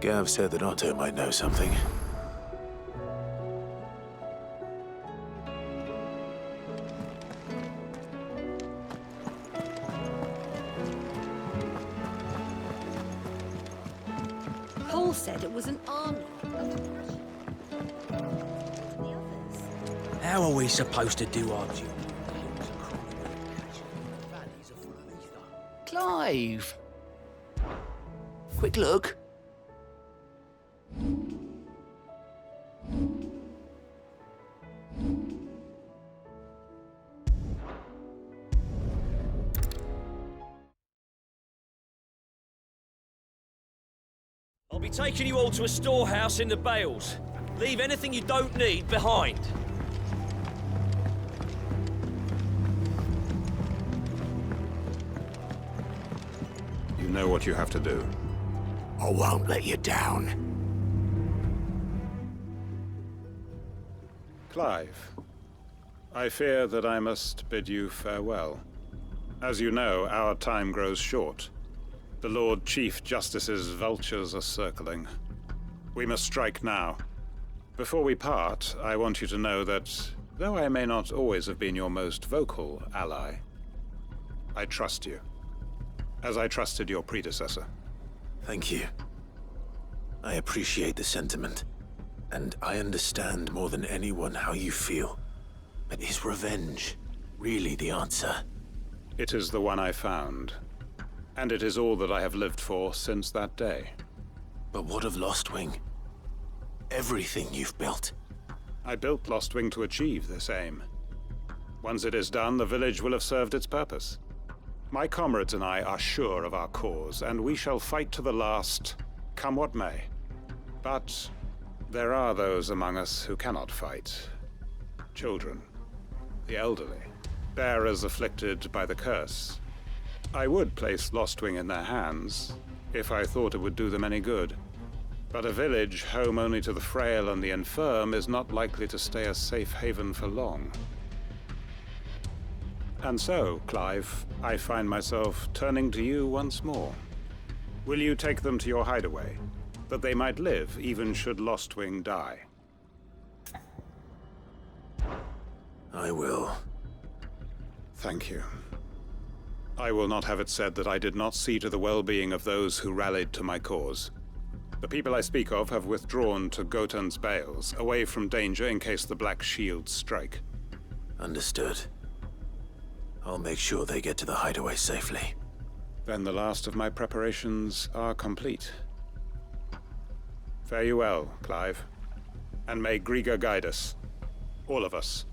Gav said that Otto might know something. Paul said it was an army. How are we supposed to do our job? Clive! Quick look. I'll be taking you all to a storehouse in the Bales. Leave anything you don't need behind. You know what you have to do. I won't let you down. Clive, I fear that I must bid you farewell. As you know, our time grows short. The Lord Chief Justice's vultures are circling. We must strike now. Before we part, I want you to know that, though I may not always have been your most vocal ally, I trust you, as I trusted your predecessor. Thank you. I appreciate the sentiment, and I understand more than anyone how you feel. But is revenge really the answer? It is the one I found, and it is all that I have lived for since that day. But what of Lostwing? Everything you've built. I built Lostwing to achieve this aim. Once it is done, the village will have served its purpose. My comrades and I are sure of our cause, and we shall fight to the last, come what may. But there are those among us who cannot fight. Children, the elderly, bearers afflicted by the curse. I would place Lostwing in their hands, if I thought it would do them any good. But a village home only to the frail and the infirm is not likely to stay a safe haven for long. And so, Clive, I find myself turning to you once more. Will you take them to your hideaway, that they might live even should Lostwing die? I will. Thank you. I will not have it said that I did not see to the well-being of those who rallied to my cause. The people I speak of have withdrawn to Gotan's Bales, away from danger in case the Black Shields strike. Understood. I'll make sure they get to the hideaway safely. Then the last of my preparations are complete. Fare you well, Clive. And may Griga guide us. All of us.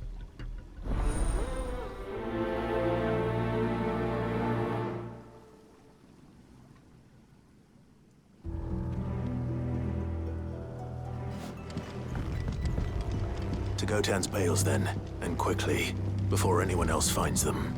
To Gotan's Bales then, and quickly, before anyone else finds them.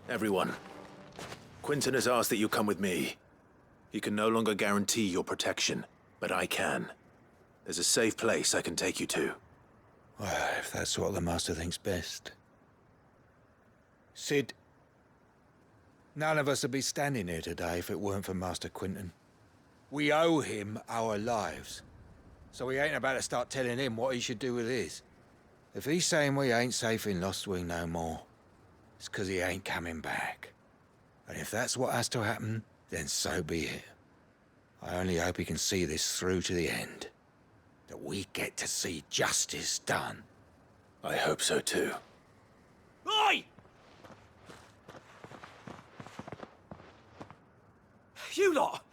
Everyone, Quinton has asked that you come with me. He can no longer guarantee your protection, but I can. There's a safe place I can take you to. Well, if that's what the Master thinks best. Sid, none of us would be standing here today if it weren't for Master Quinton. We owe him our lives. So we ain't about to start telling him what he should do with his. If he's saying we ain't safe in Lostwing no more, it's 'cause he ain't coming back. And if that's what has to happen, then so be it. I only hope he can see this through to the end. That we get to see justice done. I hope so too. Oi! You lot!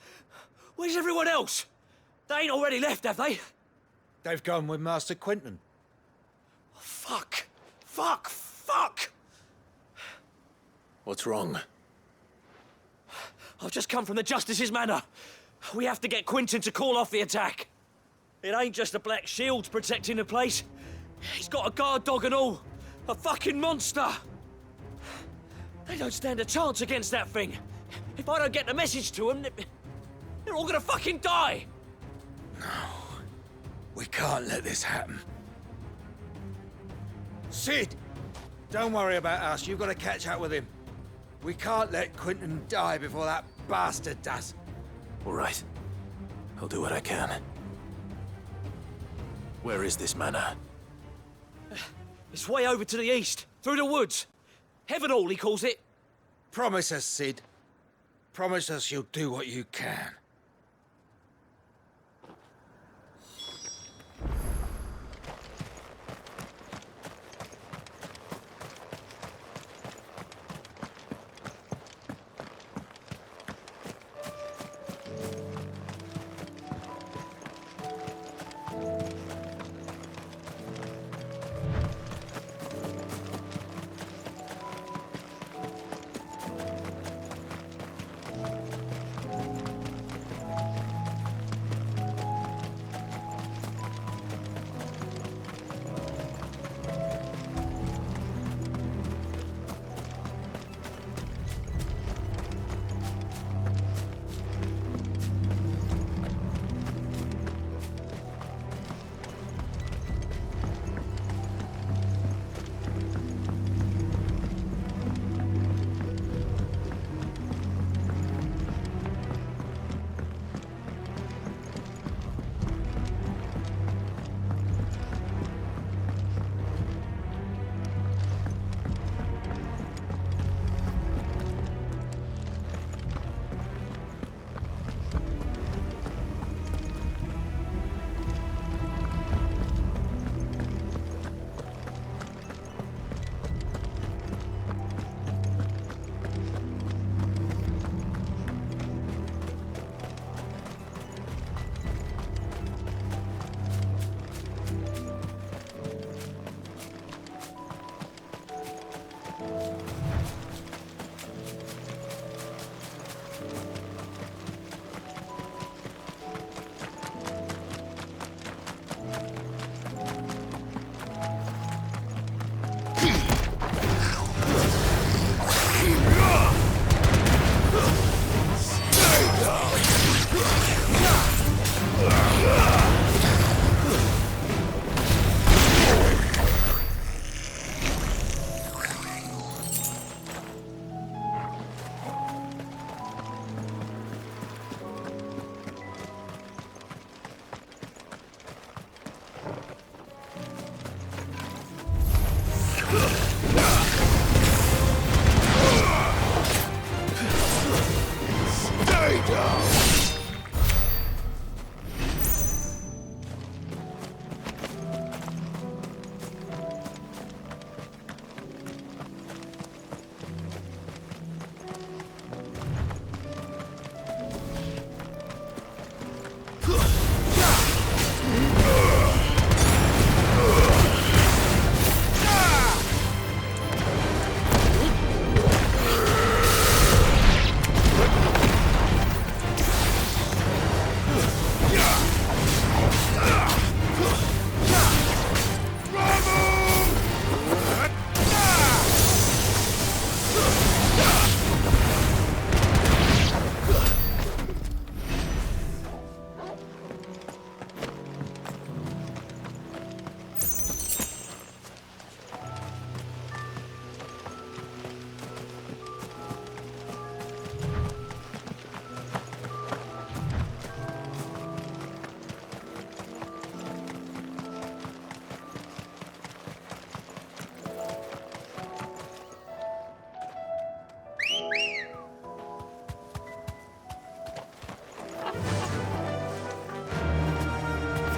Where's everyone else? They ain't already left, have they? They've gone with Master Quinton. Fuck! Fuck! Fuck! What's wrong? I've just come from the Justice's Manor. We have to get Quinton to call off the attack. It ain't just the Black Shields protecting the place. He's got a guard dog and all. A fucking monster. They don't stand a chance against that thing. If I don't get the message to them, they're all gonna fucking die. We can't let this happen. Sid! Don't worry about us. You've got to catch up with him. We can't let Quinton die before that bastard does. All right. I'll do what I can. Where is this manor? It's way over to the east, through the woods. Heavenhall, he calls it. Promise us, Sid. Promise us you'll do what you can.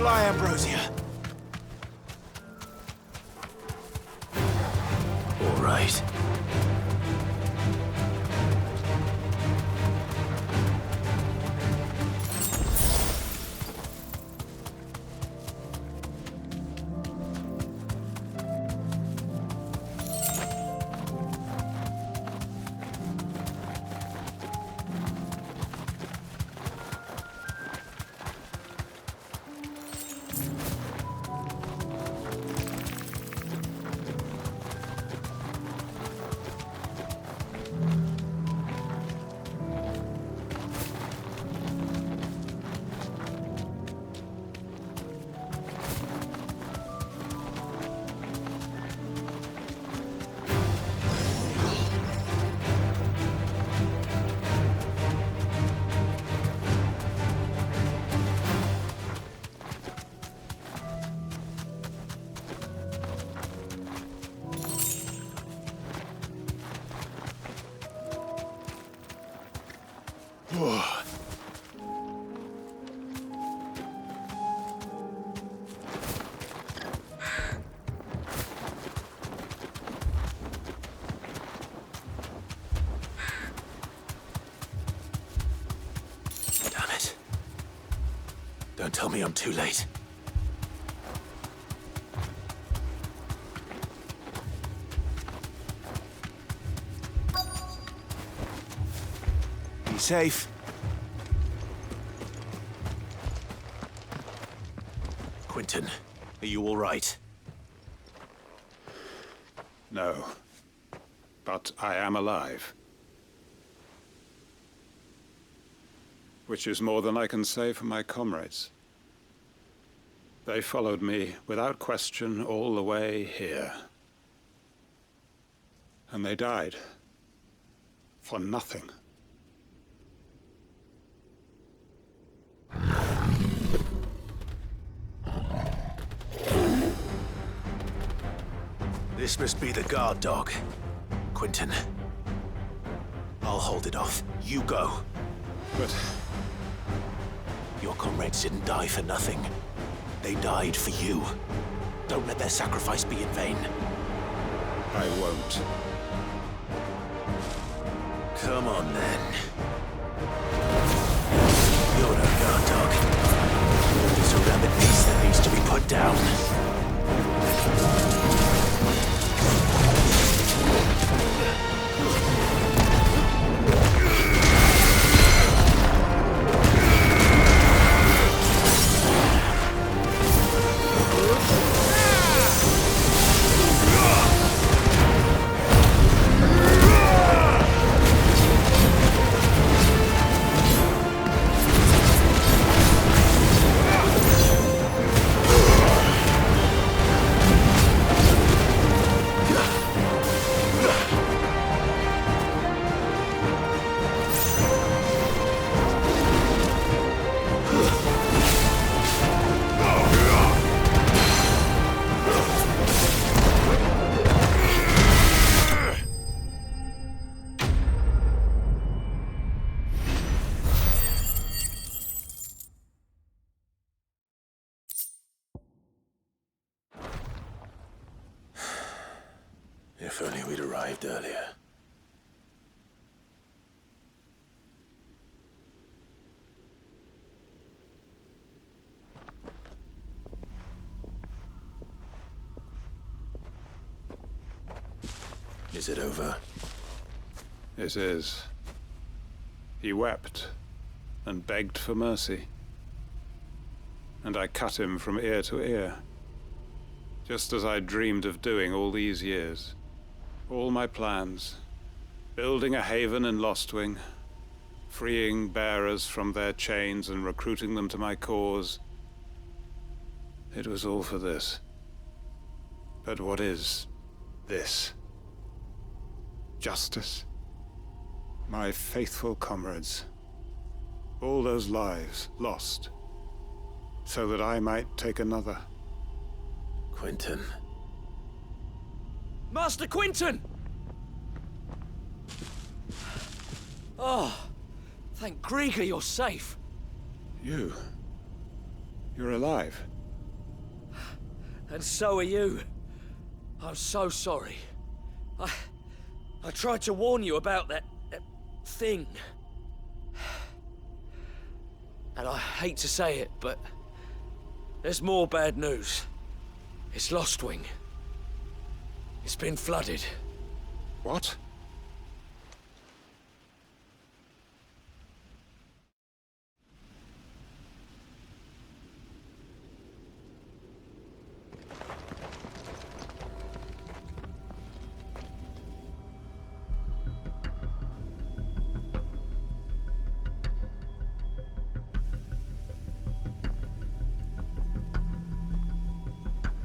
fly, Ambrosia. All right. Damn it. Don't tell me I'm too late. Be safe. Quentin, are you all right? No. But I am alive. Which is more than I can say for my comrades. They followed me without question all the way here. And they died. For nothing. This must be the guard dog. Quentin. I'll hold it off. You go. But Your comrades didn't die for nothing. They died for you. Don't let their sacrifice be in vain. I won't. Come on, then. You're no guard dog. You're just a rabid beast that needs to be put down. If only we'd arrived earlier. Is it over? It is. He wept and begged for mercy. And I cut him from ear to ear, just as I dreamed of doing all these years. All my plans, building a haven in Lostwing, freeing bearers from their chains and recruiting them to my cause. It was all for this. But what is this? Justice? My faithful comrades. All those lives lost, so that I might take another. Quentin. Master Quentin! Oh, thank Grieger you're safe. You're alive. And so are you. I'm so sorry. I tried to warn you about that thing. And I hate to say it, but there's more bad news. It's Lostwing. It's been flooded. What?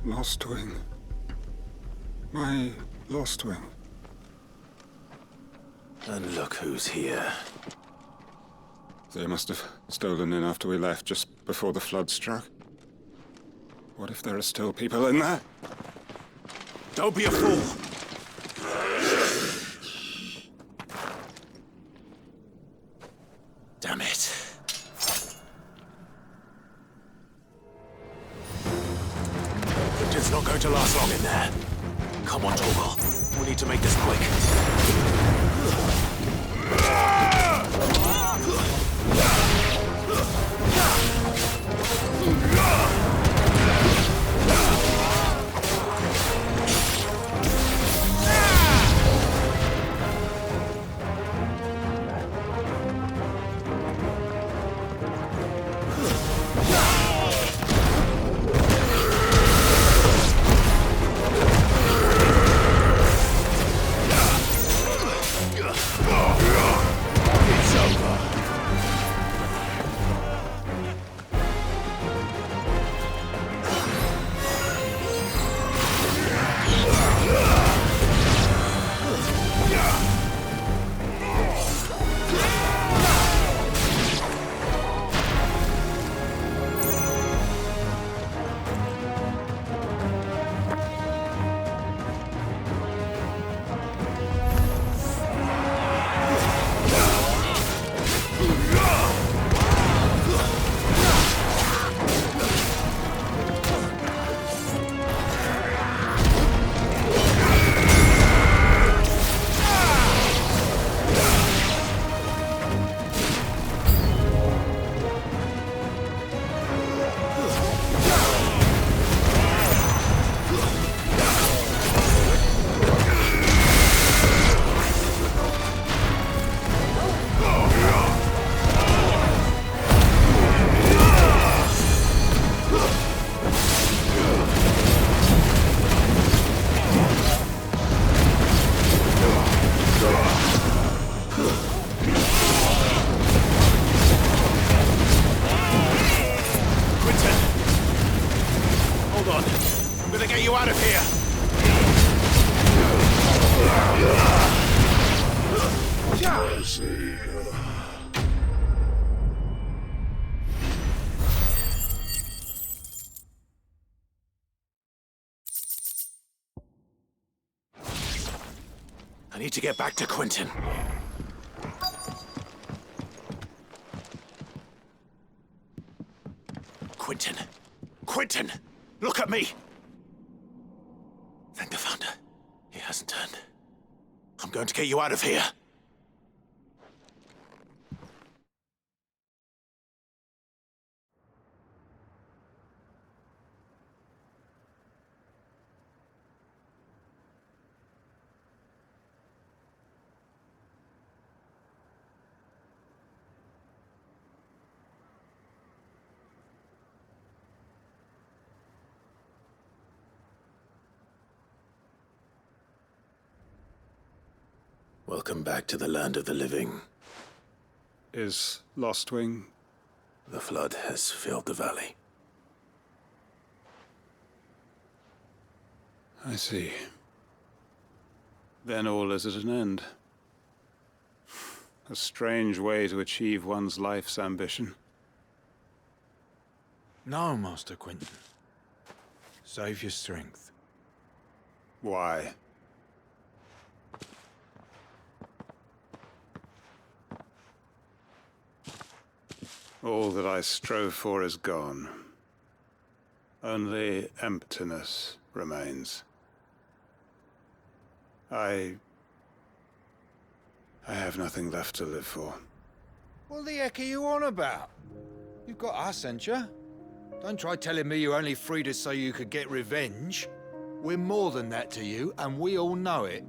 Lostwing. My Lostwing. And look who's here. They must have stolen in after we left, just before the flood struck. What if there are still people in there? Don't be a fool! Damn it. It's not going to last long in there. Come on, Torgal. We need to make this quick. I need to get back to Quentin. Quentin! Quentin! Look at me! Thank the Founder. He hasn't turned. I'm going to get you out of here. Welcome back to the land of the living. Is Lostwing? The flood has filled the valley. I see. Then all is at an end. A strange way to achieve one's life's ambition. No, Master Quentin. Save your strength. Why? All that I strove for is gone. Only emptiness remains. I have nothing left to live for. What the heck are you on about? You've got us, ain't you? Don't try telling me you only freed us so you could get revenge. We're more than that to you, and we all know it.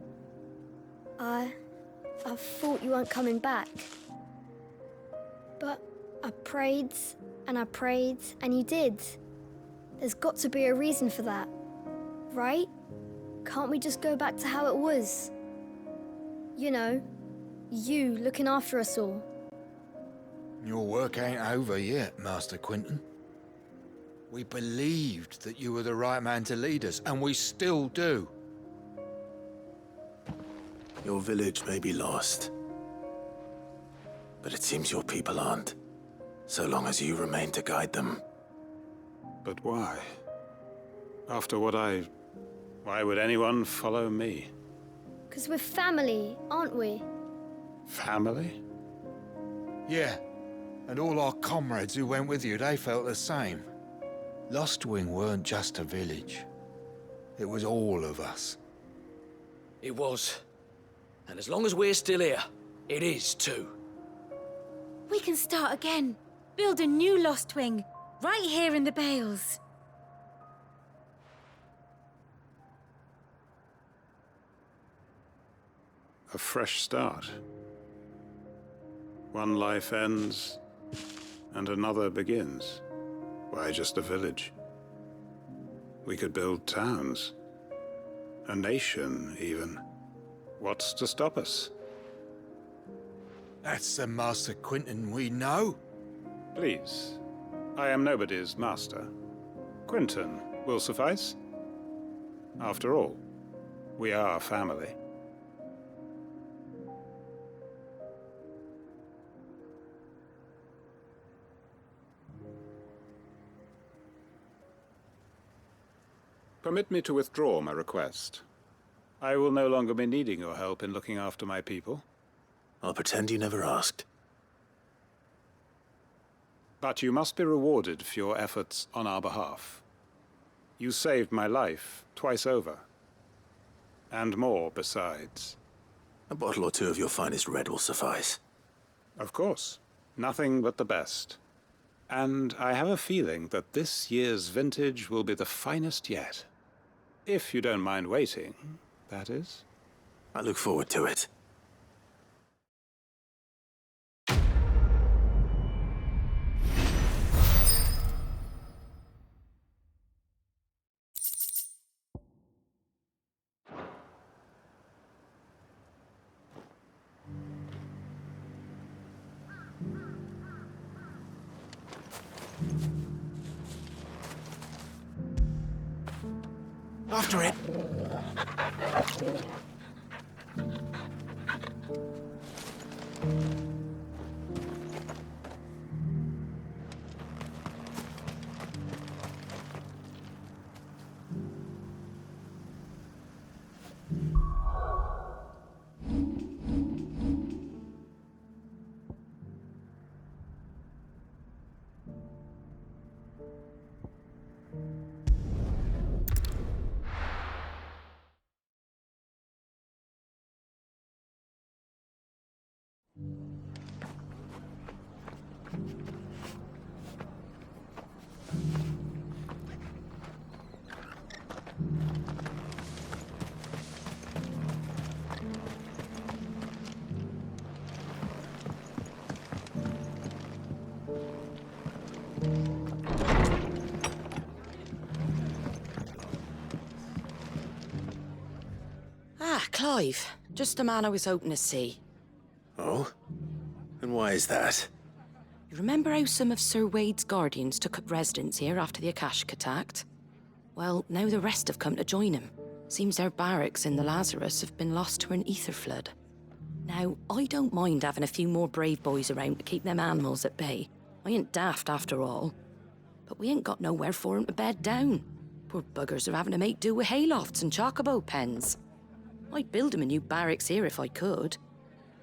I thought you weren't coming back. But I prayed, and you did. There's got to be a reason for that, right? Can't we just go back to how it was? You know, you looking after us all. Your work ain't over yet, Master Quinton. We believed that you were the right man to lead us, and we still do. Your village may be lost, but it seems your people aren't, so long as you remain to guide them. But why? After what why would anyone follow me? 'Cause we're family, aren't we? Family? Yeah, and all our comrades who went with you, they felt the same. Lostwing weren't just a village. It was all of us. It was. And as long as we're still here, it is too. We can start again. Build a new Lostwing, right here in the Bales. A fresh start. One life ends, and another begins. Why just a village? We could build towns. A nation, even. What's to stop us? That's the Master Quinton we know. Please. I am nobody's master. Quinton will suffice. After all, we are family. Permit me to withdraw my request. I will no longer be needing your help in looking after my people. I'll pretend you never asked. But you must be rewarded for your efforts on our behalf. You saved my life twice over. And more besides. A bottle or two of your finest red will suffice. Of course. Nothing but the best. And I have a feeling that this year's vintage will be the finest yet. If you don't mind waiting, that is. I look forward to it. After it. Ah, Clive. Just the man I was hoping to see. Oh? And why is that? You remember how some of Sir Wade's guardians took up residence here after the Akashic attacked? Well, now the rest have come to join him. Seems their barracks in the Lazarus have been lost to an ether flood. Now, I don't mind having a few more brave boys around to keep them animals at bay. I ain't daft after all. But we ain't got nowhere for 'em to bed down. Poor buggers are having to make do with haylofts and chocobo pens. I'd build 'em a new barracks here if I could.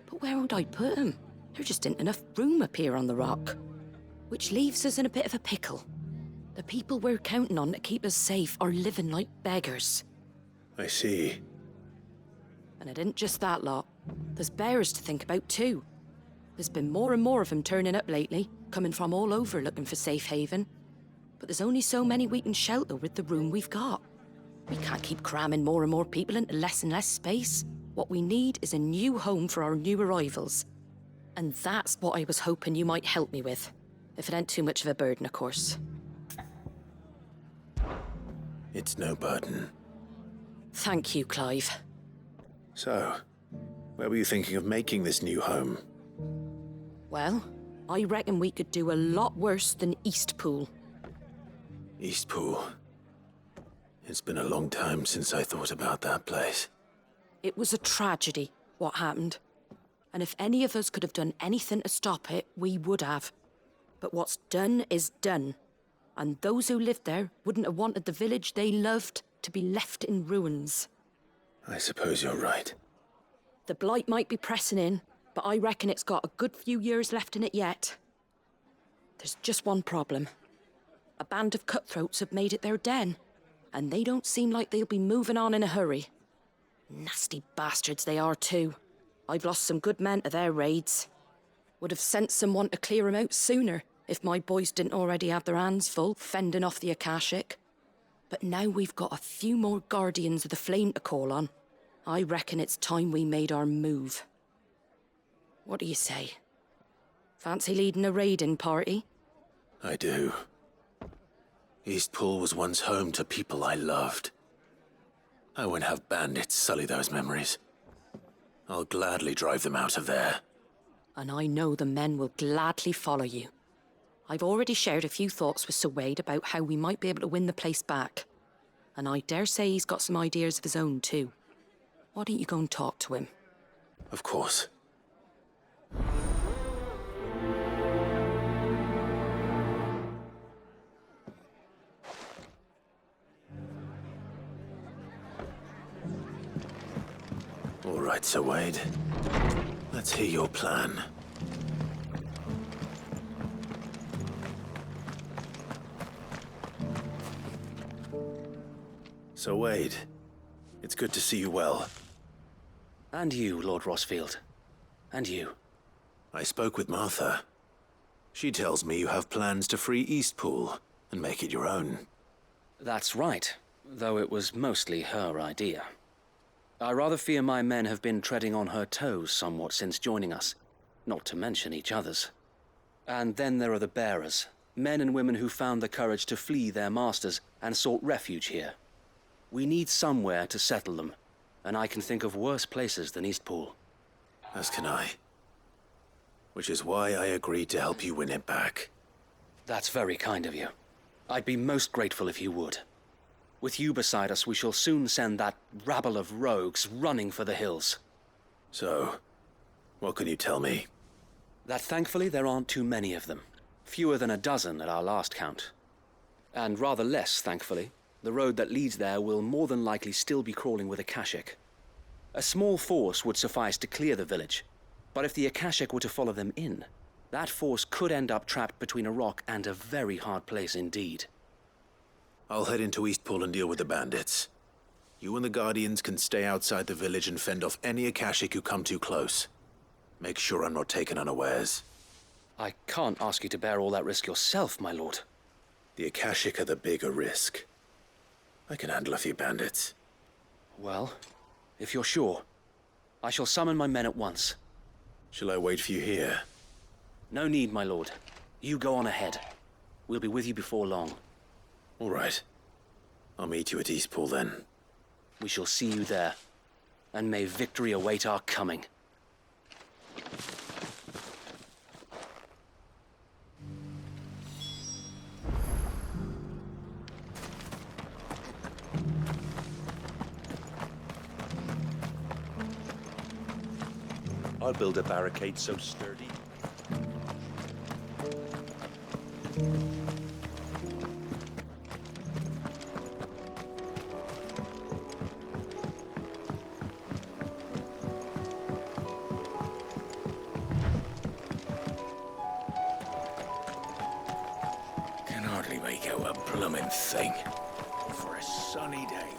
But where would I put 'em? There just ain't enough room up here on the rock. Which leaves us in a bit of a pickle. The people we're counting on to keep us safe are living like beggars. I see. And it ain't just that lot. There's bears to think about too. There's been more and more of them turning up lately, coming from all over looking for safe haven. But there's only so many we can shelter with the room we've got. We can't keep cramming more and more people into less and less space. What we need is a new home for our new arrivals. And that's what I was hoping you might help me with. If it ain't too much of a burden, of course. It's no burden. Thank you, Clive. So, where were you thinking of making this new home? Well, I reckon we could do a lot worse than Eastpool. Eastpool. It's been a long time since I thought about that place. It was a tragedy, what happened. And if any of us could have done anything to stop it, we would have. But what's done is done. And those who lived there wouldn't have wanted the village they loved to be left in ruins. I suppose you're right. The blight might be pressing in, but I reckon it's got a good few years left in it yet. There's just one problem. A band of cutthroats have made it their den, and they don't seem like they'll be moving on in a hurry. Nasty bastards they are too. I've lost some good men to their raids. Would have sent someone to clear 'em out sooner if my boys didn't already have their hands full fending off the Akashic. But now we've got a few more Guardians of the Flame to call on. I reckon it's time we made our move. What do you say? Fancy leading a raiding party? I do. Eastpool was once home to people I loved. I won't have bandits sully those memories. I'll gladly drive them out of there. And I know the men will gladly follow you. I've already shared a few thoughts with Sir Wade about how we might be able to win the place back. And I dare say he's got some ideas of his own too. Why don't you go and talk to him? Of course. All right, Sir Wade. Let's hear your plan. Sir Wade, it's good to see you well. And you, Lord Rossfield. And you. I spoke with Martha. She tells me you have plans to free Eastpool and make it your own. That's right, though it was mostly her idea. I rather fear my men have been treading on her toes somewhat since joining us, not to mention each other's. And then there are the bearers, men and women who found the courage to flee their masters and sought refuge here. We need somewhere to settle them, and I can think of worse places than Eastpool. As can I. Which is why I agreed to help you win it back. That's very kind of you. I'd be most grateful if you would. With you beside us, we shall soon send that rabble of rogues running for the hills. So, what can you tell me? That thankfully there aren't too many of them. Fewer than a dozen at our last count. And rather less, thankfully, the road that leads there will more than likely still be crawling with Akashic. A small force would suffice to clear the village, but if the Akashic were to follow them in, that force could end up trapped between a rock and a very hard place indeed. I'll head into Eastpool and deal with the bandits. You and the Guardians can stay outside the village and fend off any Akashic who come too close. Make sure I'm not taken unawares. I can't ask you to bear all that risk yourself, my lord. The Akashic are the bigger risk. I can handle a few bandits. Well, if you're sure, I shall summon my men at once. Shall I wait for you here? No need, my lord. You go on ahead. We'll be with you before long. All right. I'll meet you at Eastpool then. We shall see you there. And may victory await our coming. I'll build a barricade so sturdy. Can hardly They make out a bloomin' thing. For a sunny day.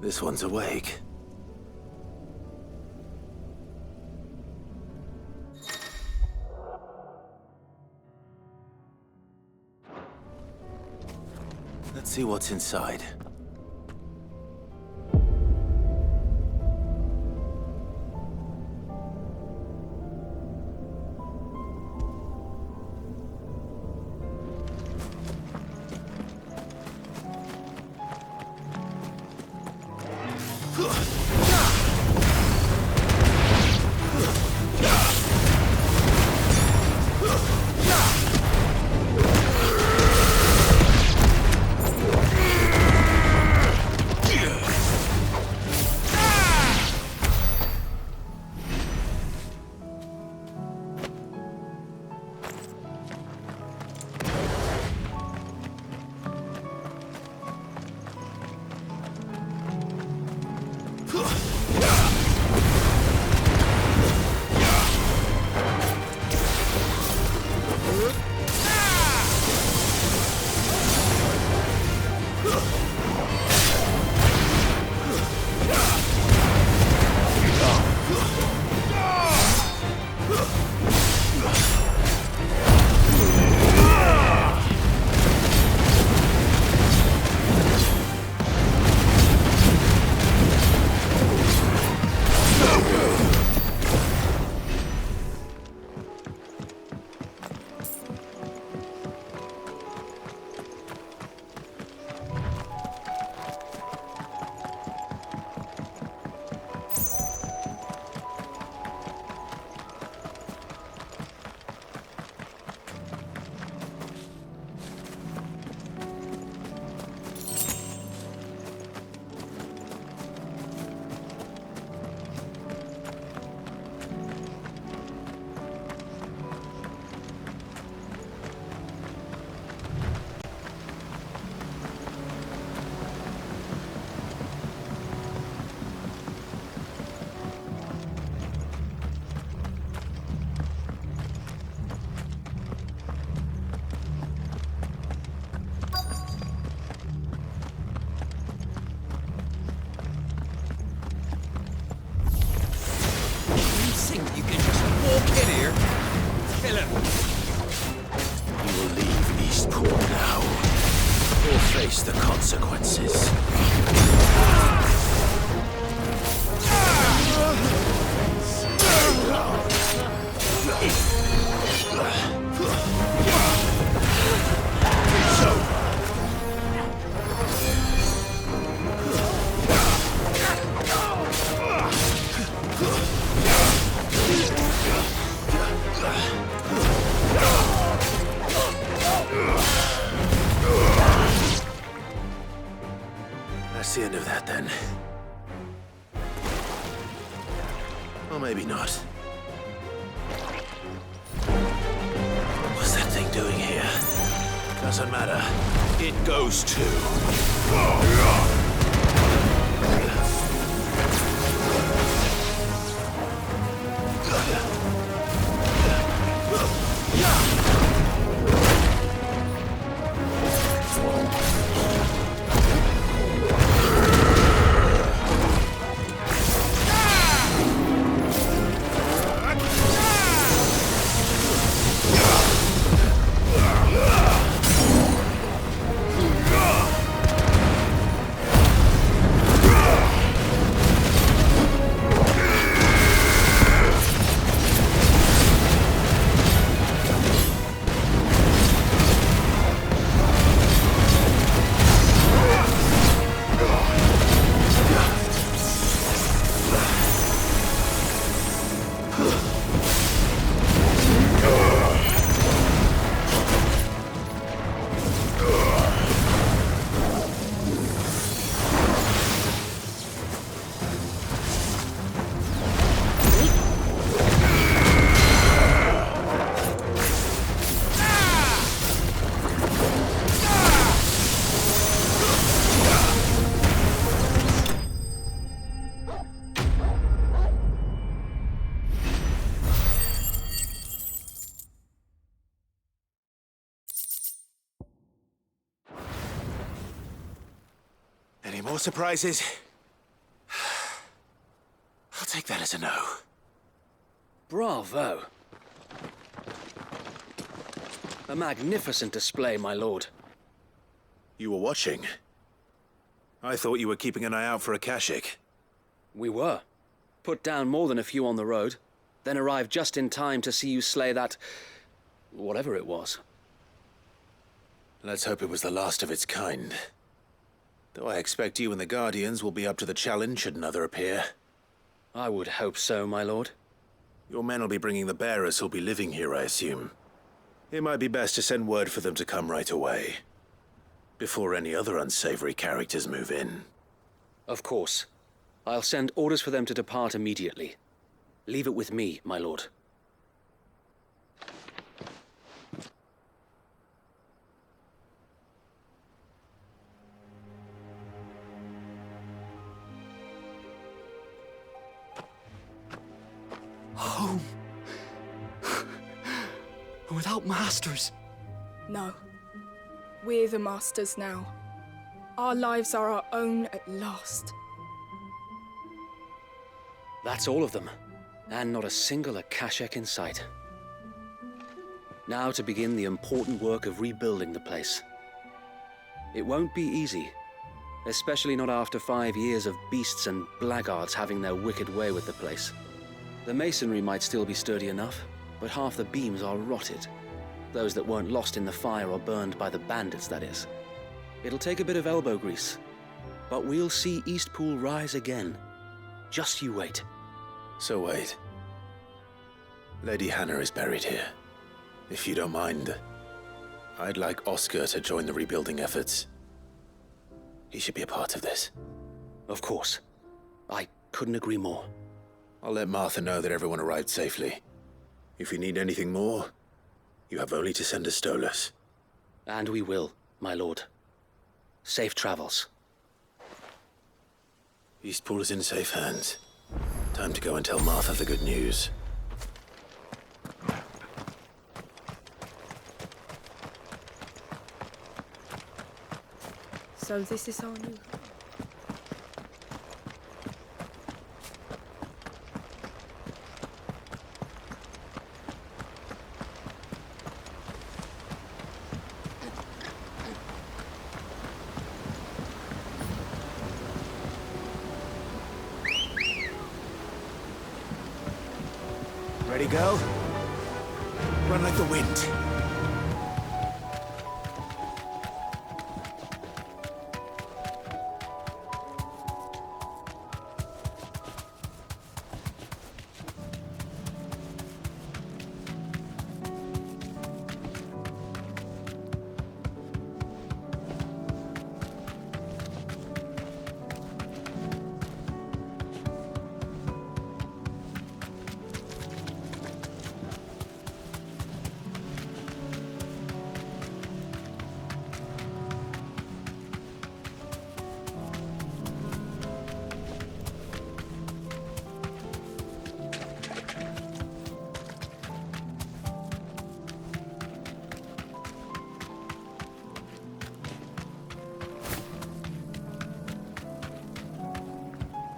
This one's awake. Let's see what's inside. Ugh! You will leave Eastport now, or face the consequences. That's the end of that, then. Or maybe not. What's that thing doing here? Doesn't matter. It goes too. Any more surprises? I'll take that as a no. Bravo. A magnificent display, my lord. You were watching? I thought you were keeping an eye out for a Kashik. We were. Put down more than a few on the road, then arrived just in time to see you slay that... whatever it was. Let's hope it was the last of its kind. Though I expect you and the Guardians will be up to the challenge should another appear. I would hope so, my lord. Your men will be bringing the bearers who'll be living here, I assume. It might be best to send word for them to come right away, before any other unsavory characters move in. Of course. I'll send orders for them to depart immediately. Leave it with me, my lord. Home. Without masters. No. We're the masters now. Our lives are our own at last. That's all of them, and not a single Akashek in sight. Now to begin the important work of rebuilding the place. It won't be easy, especially not after 5 years of beasts and blackguards having their wicked way with the place. The masonry might still be sturdy enough, but half the beams are rotted. Those that weren't lost in the fire or burned by the bandits, that is. It'll take a bit of elbow grease, but we'll see Eastpool rise again. Just you wait. So wait. Lady Hannah is buried here. If you don't mind, I'd like Oscar to join the rebuilding efforts. He should be a part of this. Of course. I couldn't agree more. I'll let Martha know that everyone arrived safely. If you need anything more, you have only to send a Stolas. And we will, my lord. Safe travels. Eastpool is in safe hands. Time to go and tell Martha the good news. So this is our new... Ready, go? Run like the wind.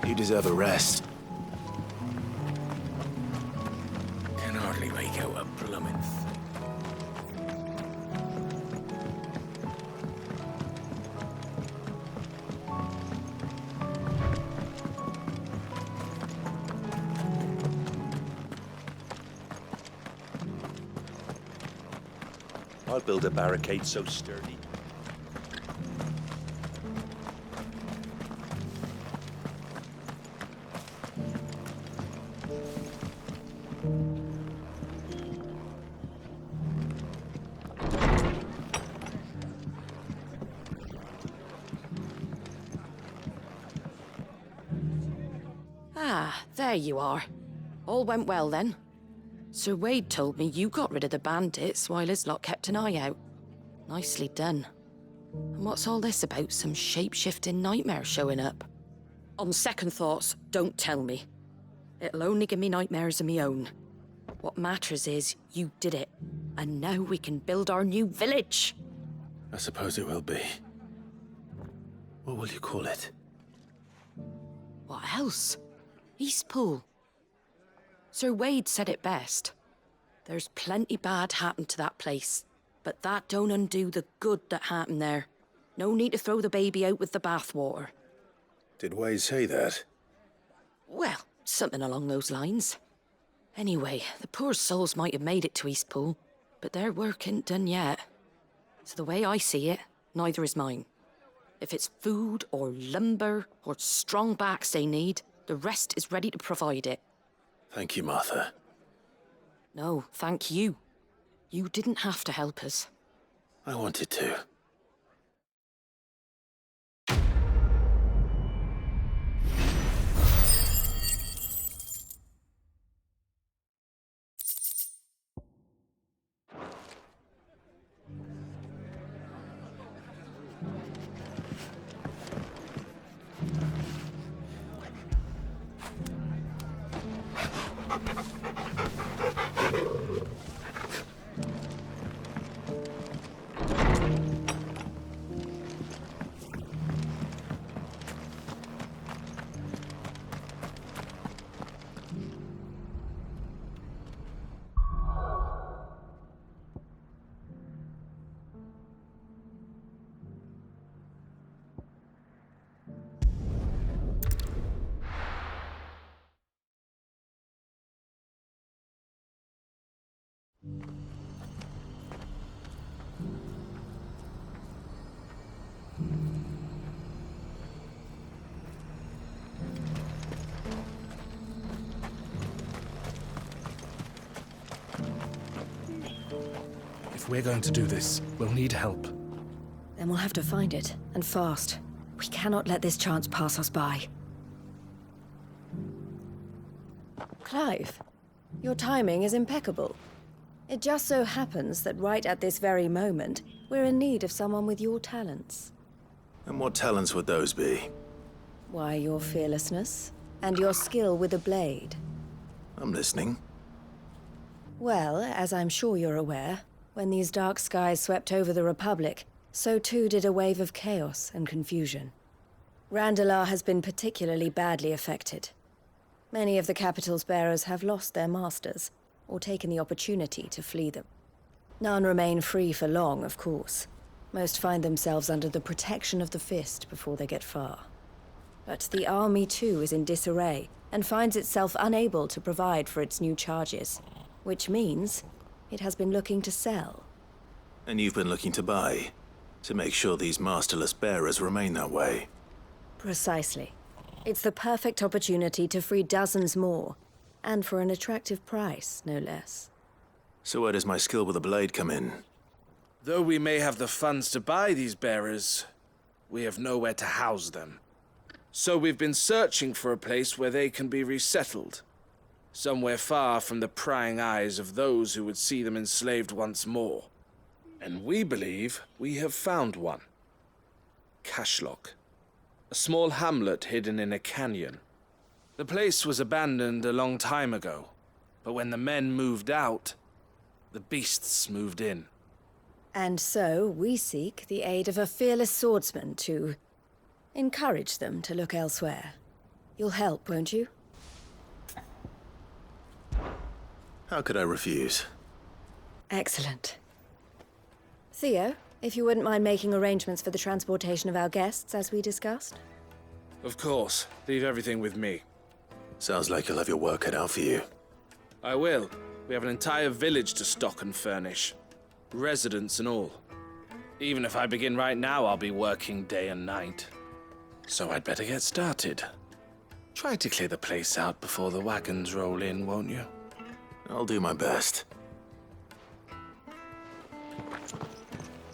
You deserve a rest. Can hardly make out a bloomin' thing. I'll build a barricade so sturdy. Ah, there you are. All went well then. Sir Wade told me you got rid of the bandits while his lot kept an eye out. Nicely done. And what's all this about some shape-shifting nightmare showing up? On second thoughts, don't tell me. It'll only give me nightmares of me own. What matters is you did it. And now we can build our new village. I suppose it will be. What will you call it? What else? Eastpool. Sir Wade said it best. There's plenty bad happened to that place, but that don't undo the good that happened there. No need to throw the baby out with the bathwater. Did Wade say that? Well, something along those lines. Anyway, the poor souls might have made it to Eastpool, but their work ain't done yet. So the way I see it, neither is mine. If it's food or lumber or strong backs they need, the rest is ready to provide it. Thank you, Martha. No, thank you. You didn't have to help us. I wanted to. If we're going to do this, we'll need help. Then we'll have to find it, and fast. We cannot let this chance pass us by. Clive, your timing is impeccable. It just so happens that right at this very moment, we're in need of someone with your talents. And what talents would those be? Why, your fearlessness, and your skill with a blade. I'm listening. Well, as I'm sure you're aware, when these dark skies swept over the Republic, so too did a wave of chaos and confusion. Randalar has been particularly badly affected. Many of the capital's bearers have lost their masters, or taken the opportunity to flee them. None remain free for long, of course. Most find themselves under the protection of the Fist before they get far. But the army too is in disarray and finds itself unable to provide for its new charges, which means it has been looking to sell. And you've been looking to buy, to make sure these masterless bearers remain that way. Precisely. It's the perfect opportunity to free dozens more, and for an attractive price, no less. So where does my skill with a blade come in? Though we may have the funds to buy these bearers, we have nowhere to house them. So we've been searching for a place where they can be resettled. Somewhere far from the prying eyes of those who would see them enslaved once more. And we believe we have found one. Cashlock. A small hamlet hidden in a canyon. The place was abandoned a long time ago, but when the men moved out, the beasts moved in. And so we seek the aid of a fearless swordsman to encourage them to look elsewhere. You'll help, won't you? How could I refuse? Excellent. Theo, if you wouldn't mind making arrangements for the transportation of our guests, as we discussed? Of course. Leave everything with me. Sounds like you'll have your work cut out for you. I will. We have an entire village to stock and furnish. Residents and all. Even if I begin right now, I'll be working day and night. So I'd better get started. Try to clear the place out before the wagons roll in, won't you? I'll do my best.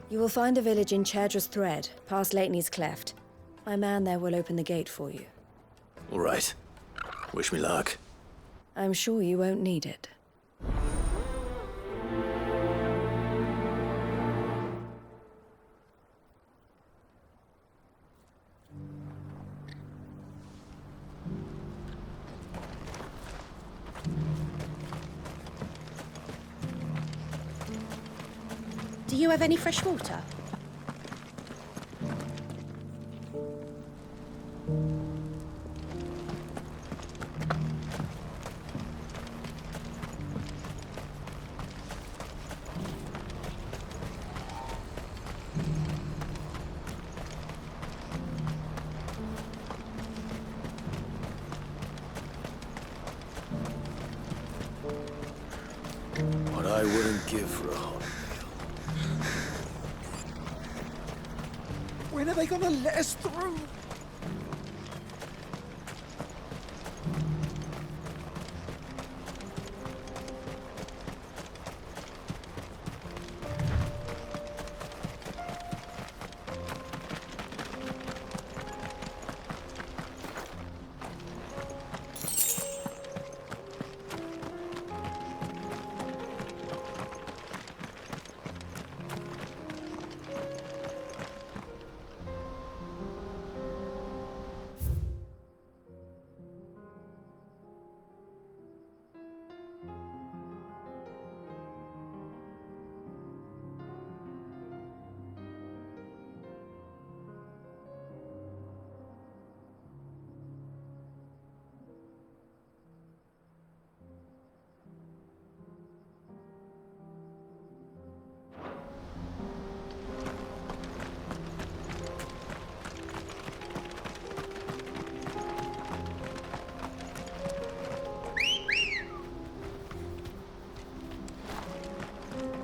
You will find a village in Chadra's Thread, past Leitney's Cleft. My man there will open the gate for you. All right. Wish me luck. I'm sure you won't need it. Do you have any fresh water? What I wouldn't give for a hot meal. When are they gonna let us through?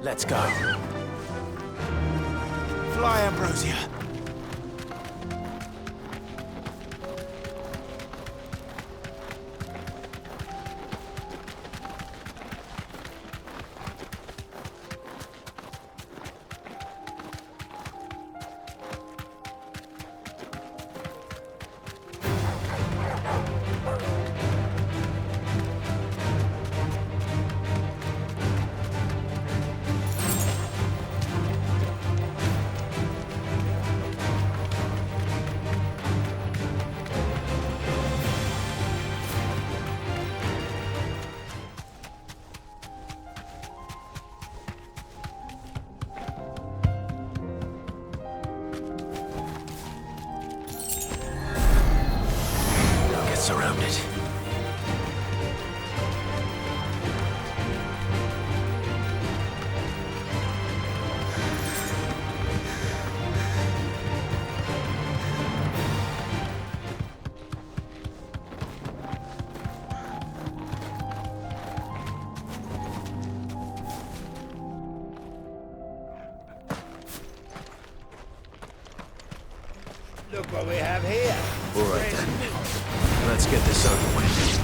Let's go. Fly, Ambrosia. Surrounded. Look what we have here. All right then. Let's get this over with.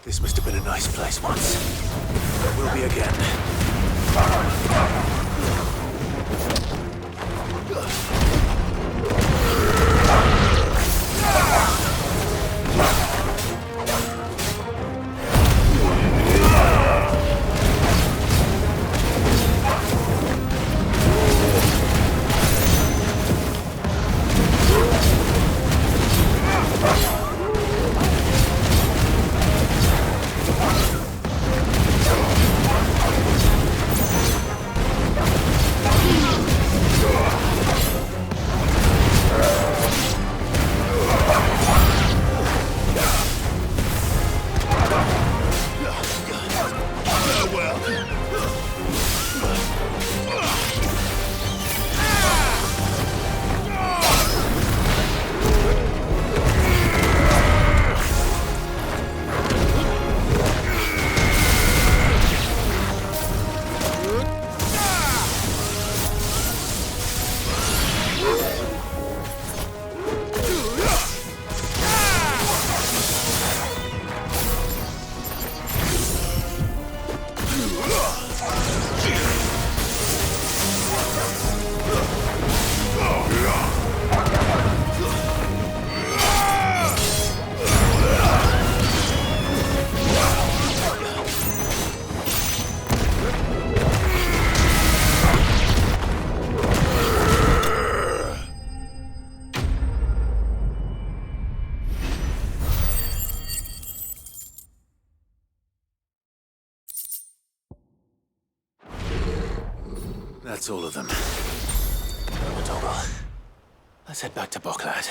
This must have been a nice place once. It will be again. That's all of them. Toggle. Let's head back to Boklad.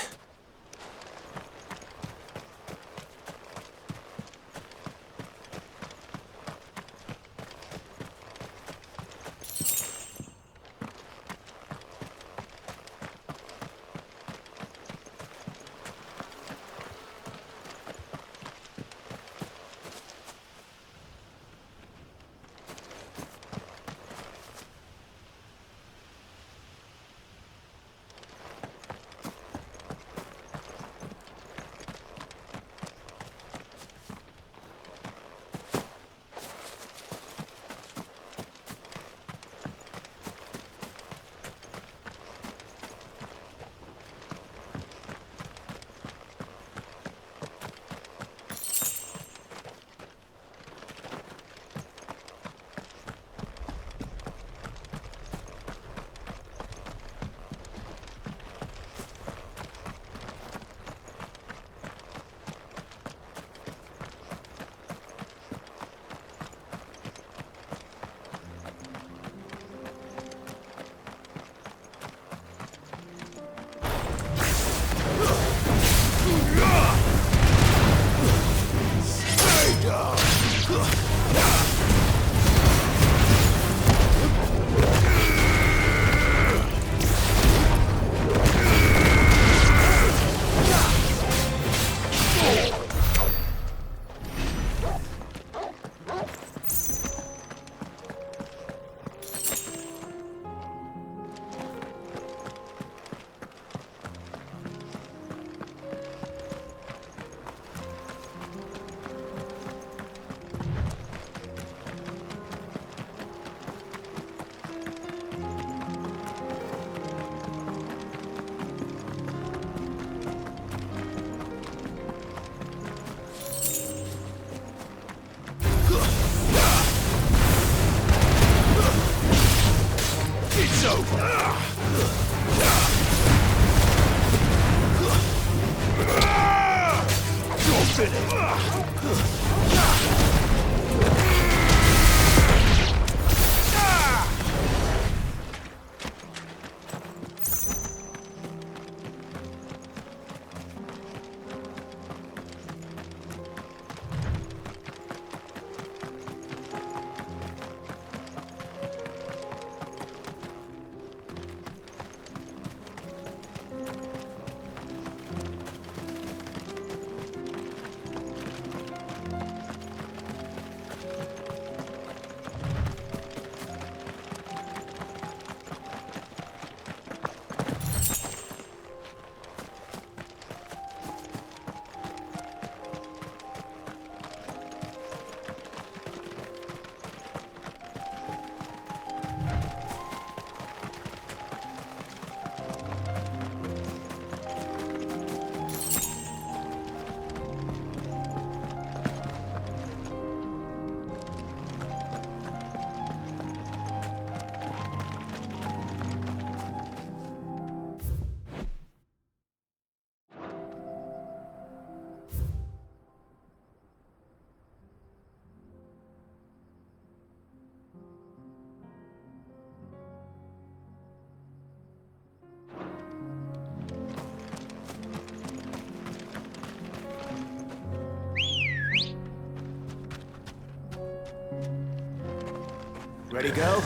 Ready, go?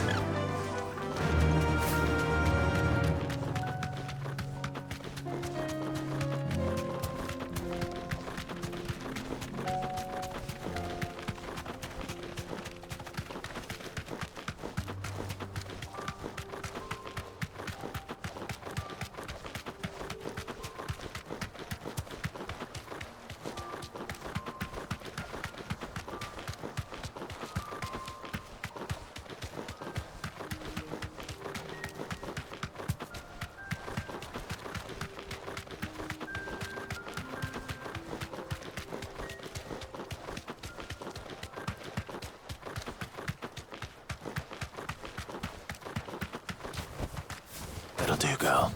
That'll do, girl.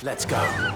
Let's go.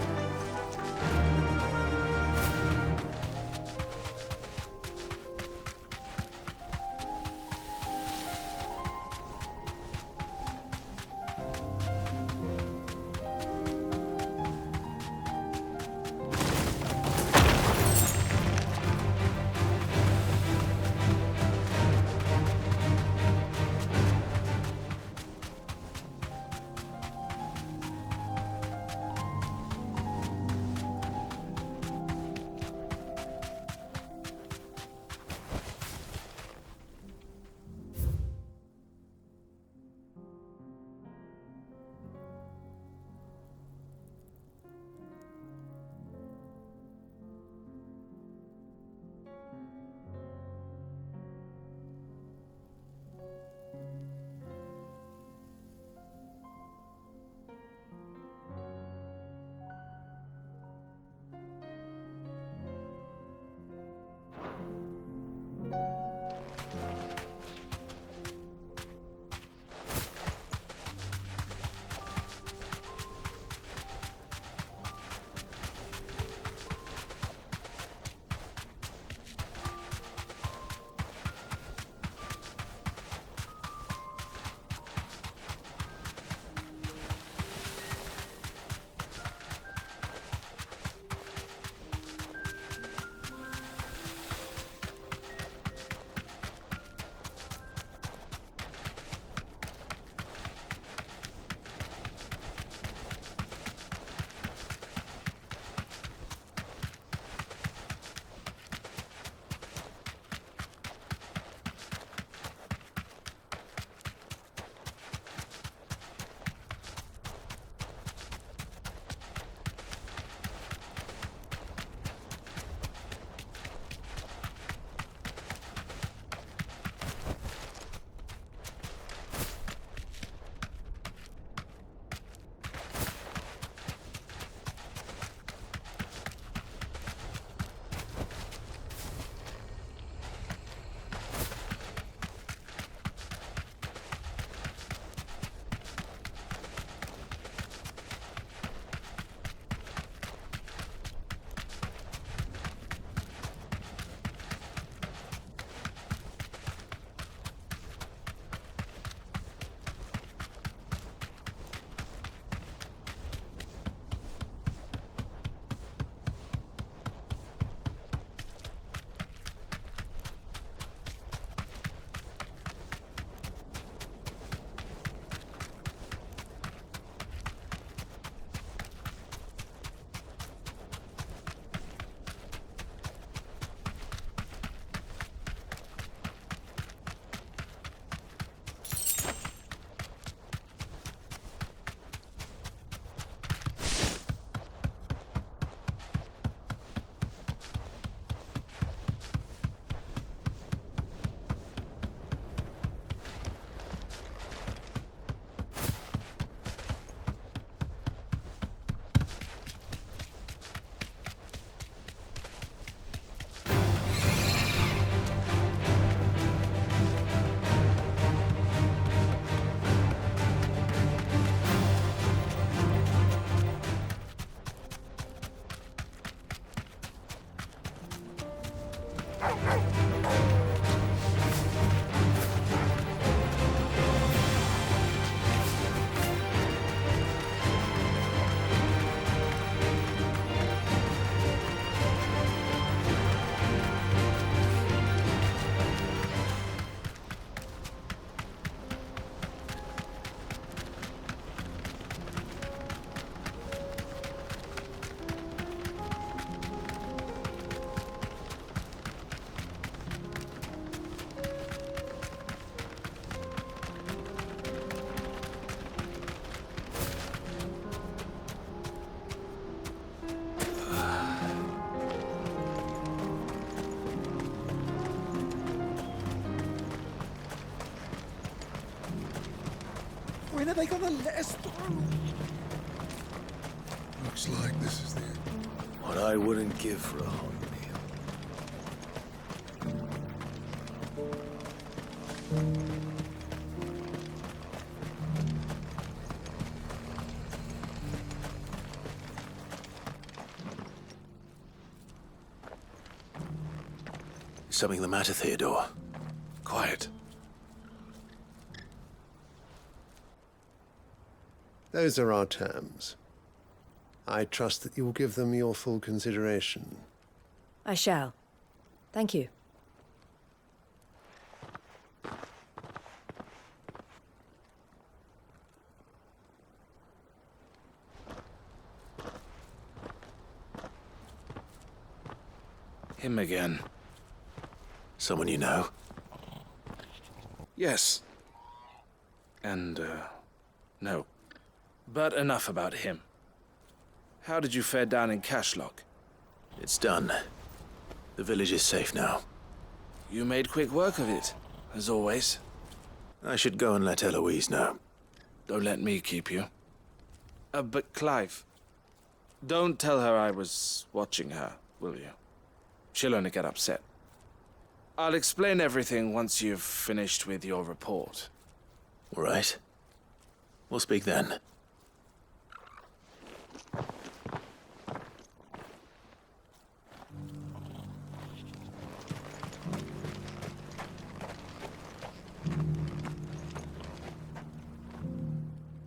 When are they gonna let us through? Looks like this is the end. What I wouldn't give for a hot meal. Something the matter, Theodore? Quiet. Those are our terms. I trust that you'll give them your full consideration. I shall. Thank you. Him again. Someone you know? Yes. And, no. But enough about him. How did you fare down in Cashlock? It's done. The village is safe now. You made quick work of it, as always. I should go and let Eloise know. Don't let me keep you. But Clive, don't tell her I was watching her, will you? She'll only get upset. I'll explain everything once you've finished with your report. All right. We'll speak then.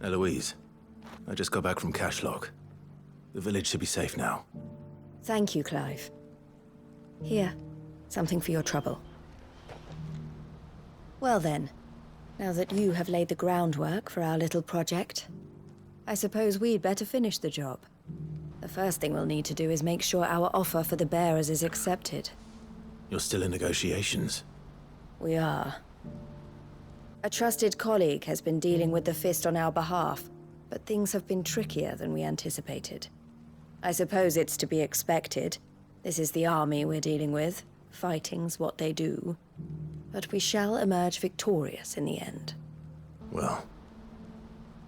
Eloise, I just got back from Cashlock. The village should be safe now. Thank you, Clive. Here, something for your trouble. Well then, now that you have laid the groundwork for our little project, I suppose we'd better finish the job. The first thing we'll need to do is make sure our offer for the bearers is accepted. You're still in negotiations? We are. A trusted colleague has been dealing with the Fist on our behalf, but things have been trickier than we anticipated. I suppose it's to be expected. This is the army we're dealing with. Fighting's what they do. But we shall emerge victorious in the end. Well,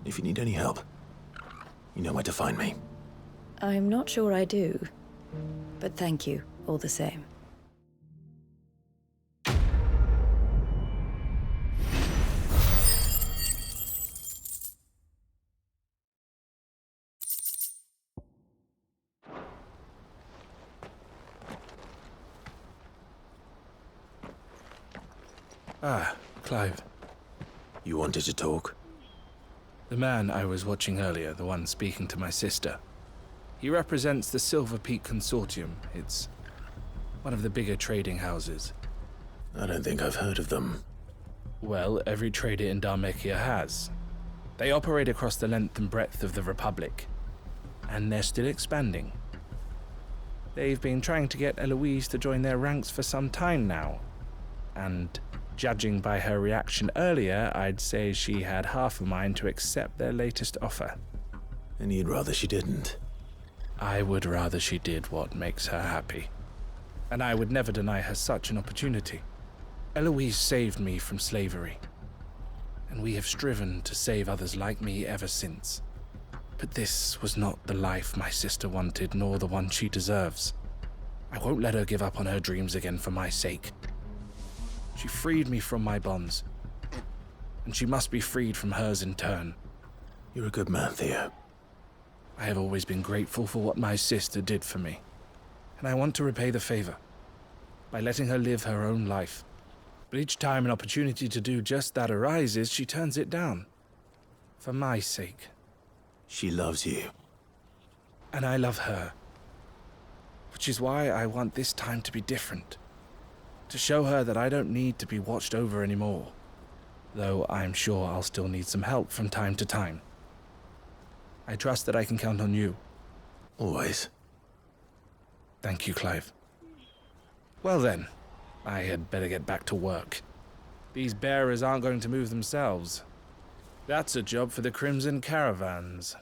if you need any help, you know where to find me. I'm not sure I do, but thank you all the same. Ah, Clive. You wanted to talk? The man I was watching earlier, the one speaking to my sister. He represents the Silver Peak Consortium. It's one of the bigger trading houses. I don't think I've heard of them. Well, every trader in Dharmekia has. They operate across the length and breadth of the Republic. And they're still expanding. They've been trying to get Eloise to join their ranks for some time now. And judging by her reaction earlier, I'd say she had half a mind to accept their latest offer. And you'd rather she didn't? I would rather she did what makes her happy. And I would never deny her such an opportunity. Eloise saved me from slavery. And we have striven to save others like me ever since. But this was not the life my sister wanted, nor the one she deserves. I won't let her give up on her dreams again for my sake. She freed me from my bonds, and she must be freed from hers in turn. You're a good man, Theo. I have always been grateful for what my sister did for me, and I want to repay the favor by letting her live her own life. But each time an opportunity to do just that arises, she turns it down. For my sake. She loves you. And I love her. Which is why I want this time to be different. To show her that I don't need to be watched over anymore. Though I'm sure I'll still need some help from time to time. I trust that I can count on you. Always. Thank you, Clive. Well then, I had better get back to work. These bearers aren't going to move themselves. That's a job for the Crimson Caravans.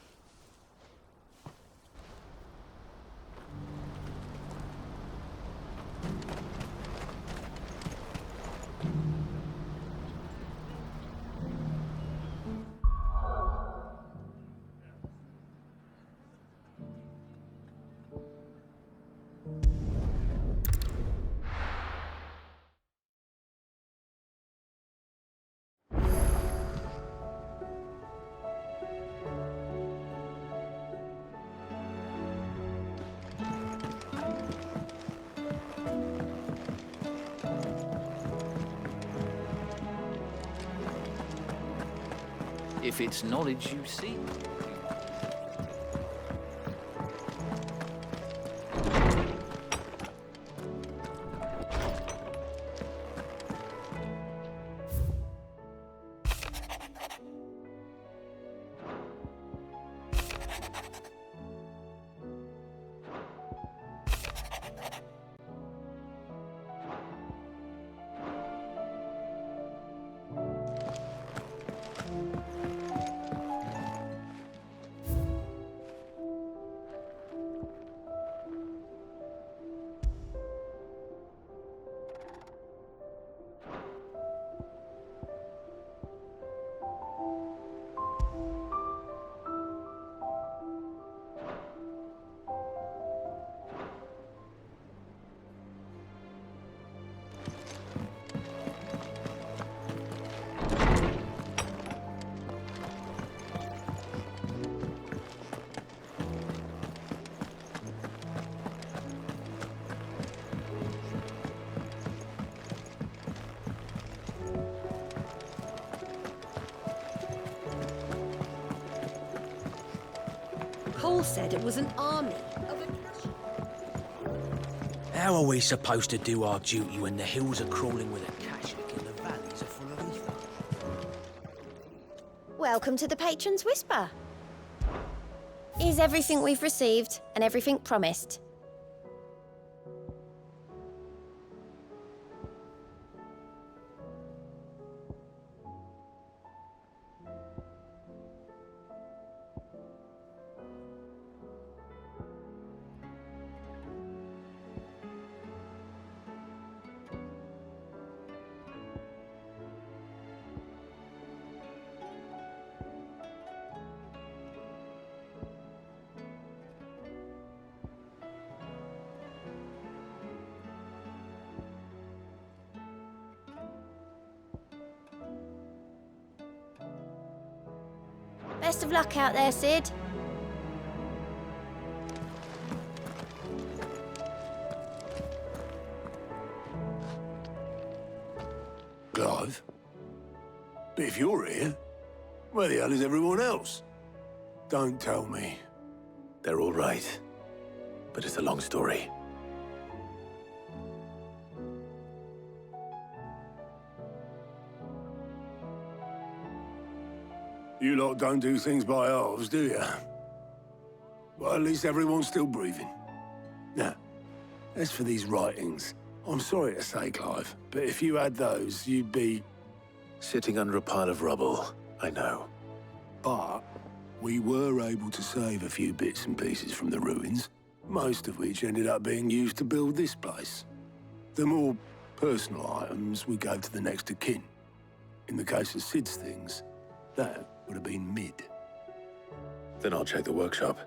If it's knowledge you seek. Paul said it was an army of How are we supposed to do our duty when the hills are crawling with akashic and the valleys are full of ether? Welcome to the Patron's Whisper. Is everything we've received and everything promised? Best of luck out there, Sid. Clive? But if you're here, where the hell is everyone else? Don't tell me. They're all right. But it's a long story. You lot don't do things by halves, do you? Well, at least everyone's still breathing. Now, as for these writings, I'm sorry to say, Clive, but if you had those, you'd be... Sitting under a pile of rubble, I know. But we were able to save a few bits and pieces from the ruins, most of which ended up being used to build this place. The more personal items we gave to the next of kin. In the case of Sid's things, that would have been mid. Then I'll check the workshop.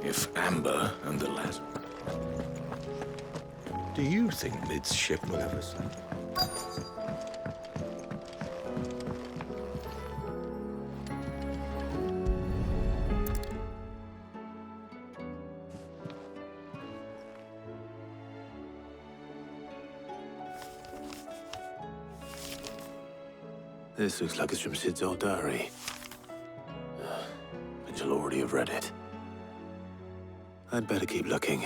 If Amber and the Lazarus. Do you think Mid's ship will ever sink? This looks like it's from Sid's old diary. But you'll already have read it. I'd better keep looking.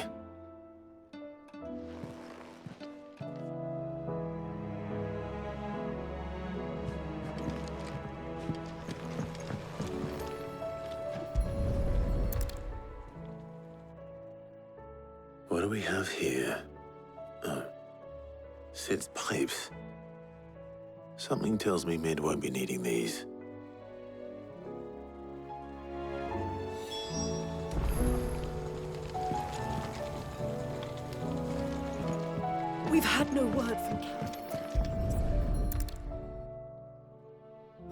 What do we have here? Oh. Sid's pipes. Something tells me Mid won't be needing these. We've had no word from Karen.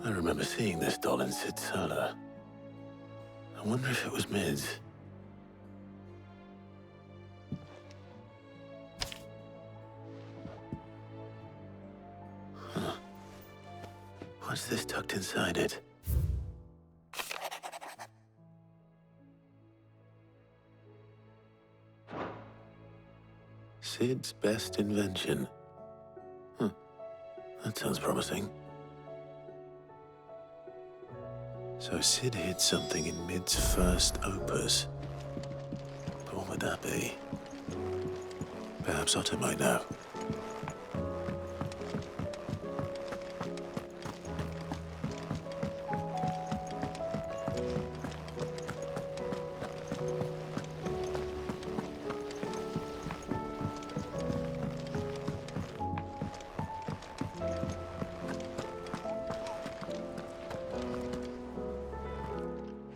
I remember seeing this doll in Sid's cellar. I wonder if it was Mid's. What's this tucked inside it? Sid's best invention. That sounds promising. So Sid hid something in Mid's first opus. But what would that be? Perhaps Otto might know.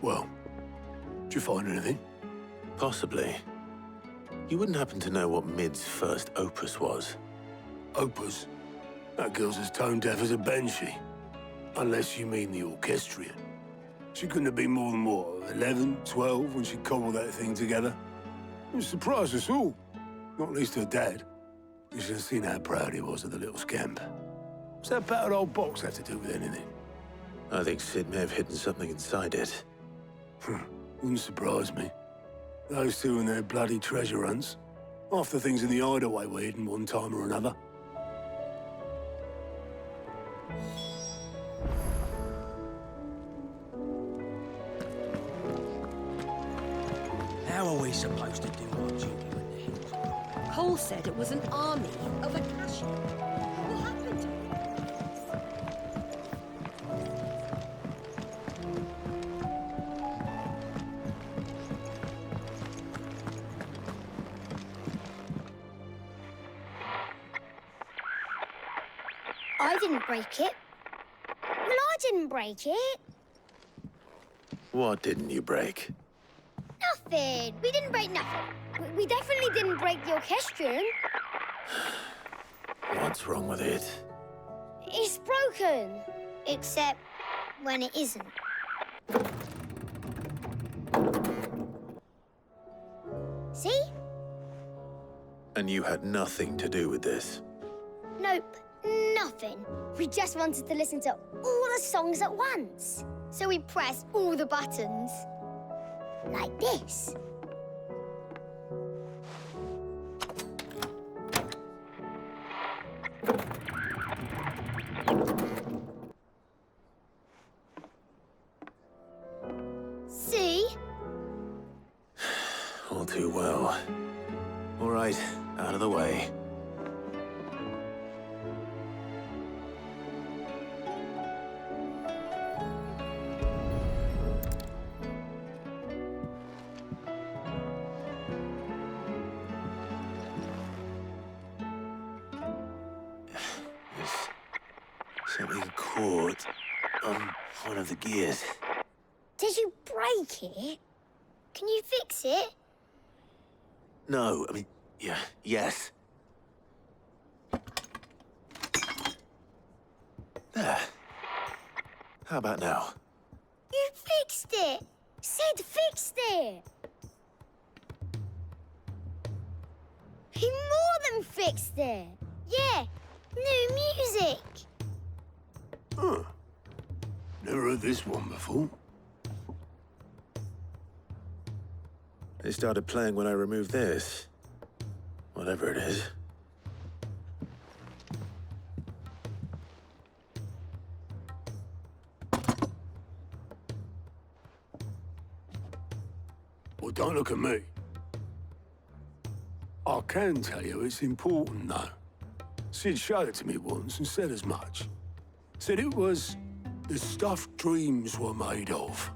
Well, did you find anything? Possibly. You wouldn't happen to know what Mid's first opus was? Opus? That girl's as tone deaf as a banshee. Unless you mean the orchestrion. She couldn't have been more than, what, 11, 12 when she cobbled that thing together? It surprised us all. Not least her dad. You should have seen how proud he was of the little scamp. What's that battered old box have to do with anything? I think Sid may have hidden something inside it. Wouldn't surprise me. Those two and their bloody treasure hunts. Half the things in the hideaway were hidden one time or another. How are we supposed to do our duty when the hills? Cole said it was an army of Akasha. What happened to it? I didn't break it. Well, I didn't break it. What didn't you break? Nothing. We didn't break nothing. We definitely didn't break the orchestrion. What's wrong with it? It's broken. Except when it isn't. See? And you had nothing to do with this? Nope. Nothing. We just wanted to listen to all the songs at once. So we pressed all the buttons. Like this. See? All too well. All right, out of the way. Something caught on one of the gears. Did you break it? Can you fix it? No, I mean, yes. There. How about now? You fixed it! Sid fixed it! He more than fixed it! Yeah, new music! Huh. Never heard this one before. They started playing when I removed this. Whatever it is. Well, don't look at me. I can tell you it's important, though. Sid showed it to me once and said as much. Said it was the stuff dreams were made of.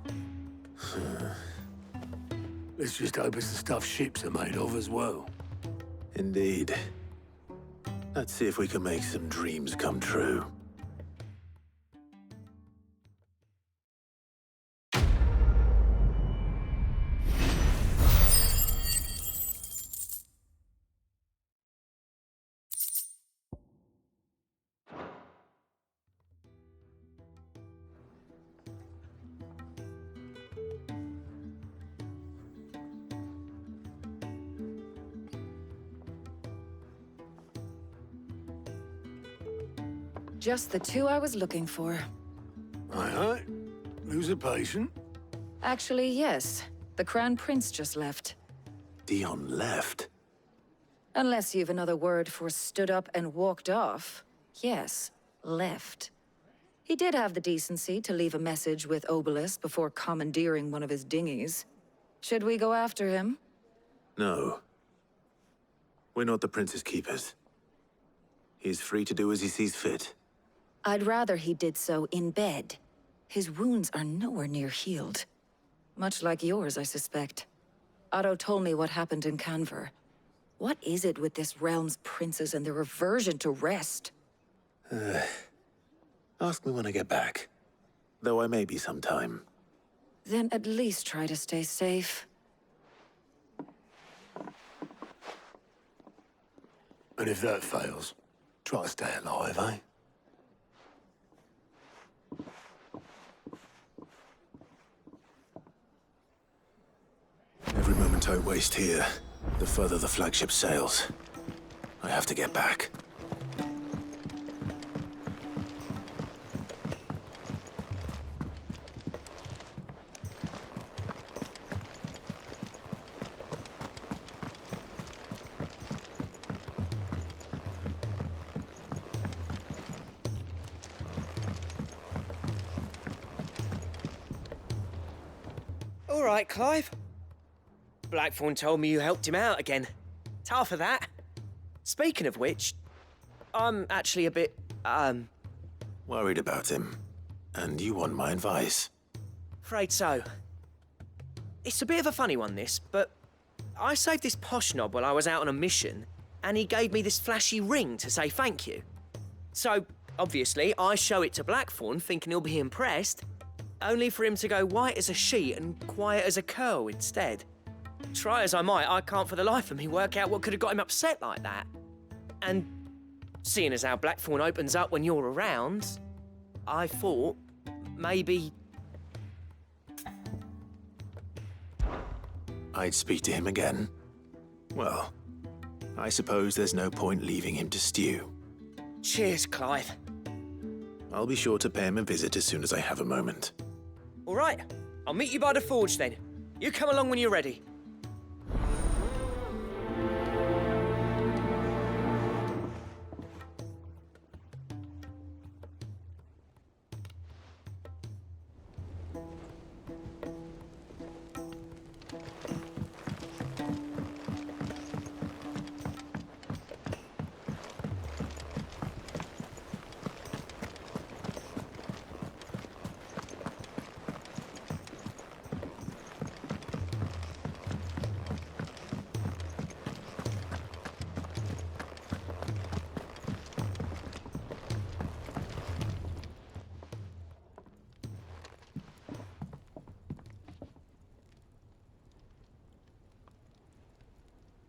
Let's just hope it's the stuff ships are made of as well. Indeed. Let's see if we can make some dreams come true. Just the two I was looking for. Aye. Lose a patient? Actually, yes. The Crown Prince just left. Dion left? Unless you've another word for stood up and walked off. Yes, left. He did have the decency to leave a message with Obelisk before commandeering one of his dinghies. Should we go after him? No. We're not the Prince's keepers. He's free to do as he sees fit. I'd rather he did so in bed. His wounds are nowhere near healed. Much like yours, I suspect. Otto told me what happened in Canver. What is it with this realm's princes and their aversion to rest? Ask me when I get back. Though I may be sometime. Then at least try to stay safe. And if that fails, try to stay alive, eh? Every moment I waste here, the further the flagship sails. I have to get back. All right, Clive. Blackthorn told me you helped him out again. Tough for that. Speaking of which, I'm actually a bit, Worried about him. And you want my advice? afraid so. It's a bit of a funny one, this, but I saved this posh knob while I was out on a mission, and he gave me this flashy ring to say thank you. So, obviously, I show it to Blackthorn, thinking he'll be impressed, only for him to go white as a sheet and quiet as a curl instead. Try as I might, I can't for the life of me work out what could have got him upset like that. And seeing as how Blackthorn opens up when you're around, I thought maybe... I'd speak to him again. Well, I suppose there's no point leaving him to stew. Cheers, Clive. I'll be sure to pay him a visit as soon as I have a moment. All right, I'll meet you by the forge then. You come along when you're ready.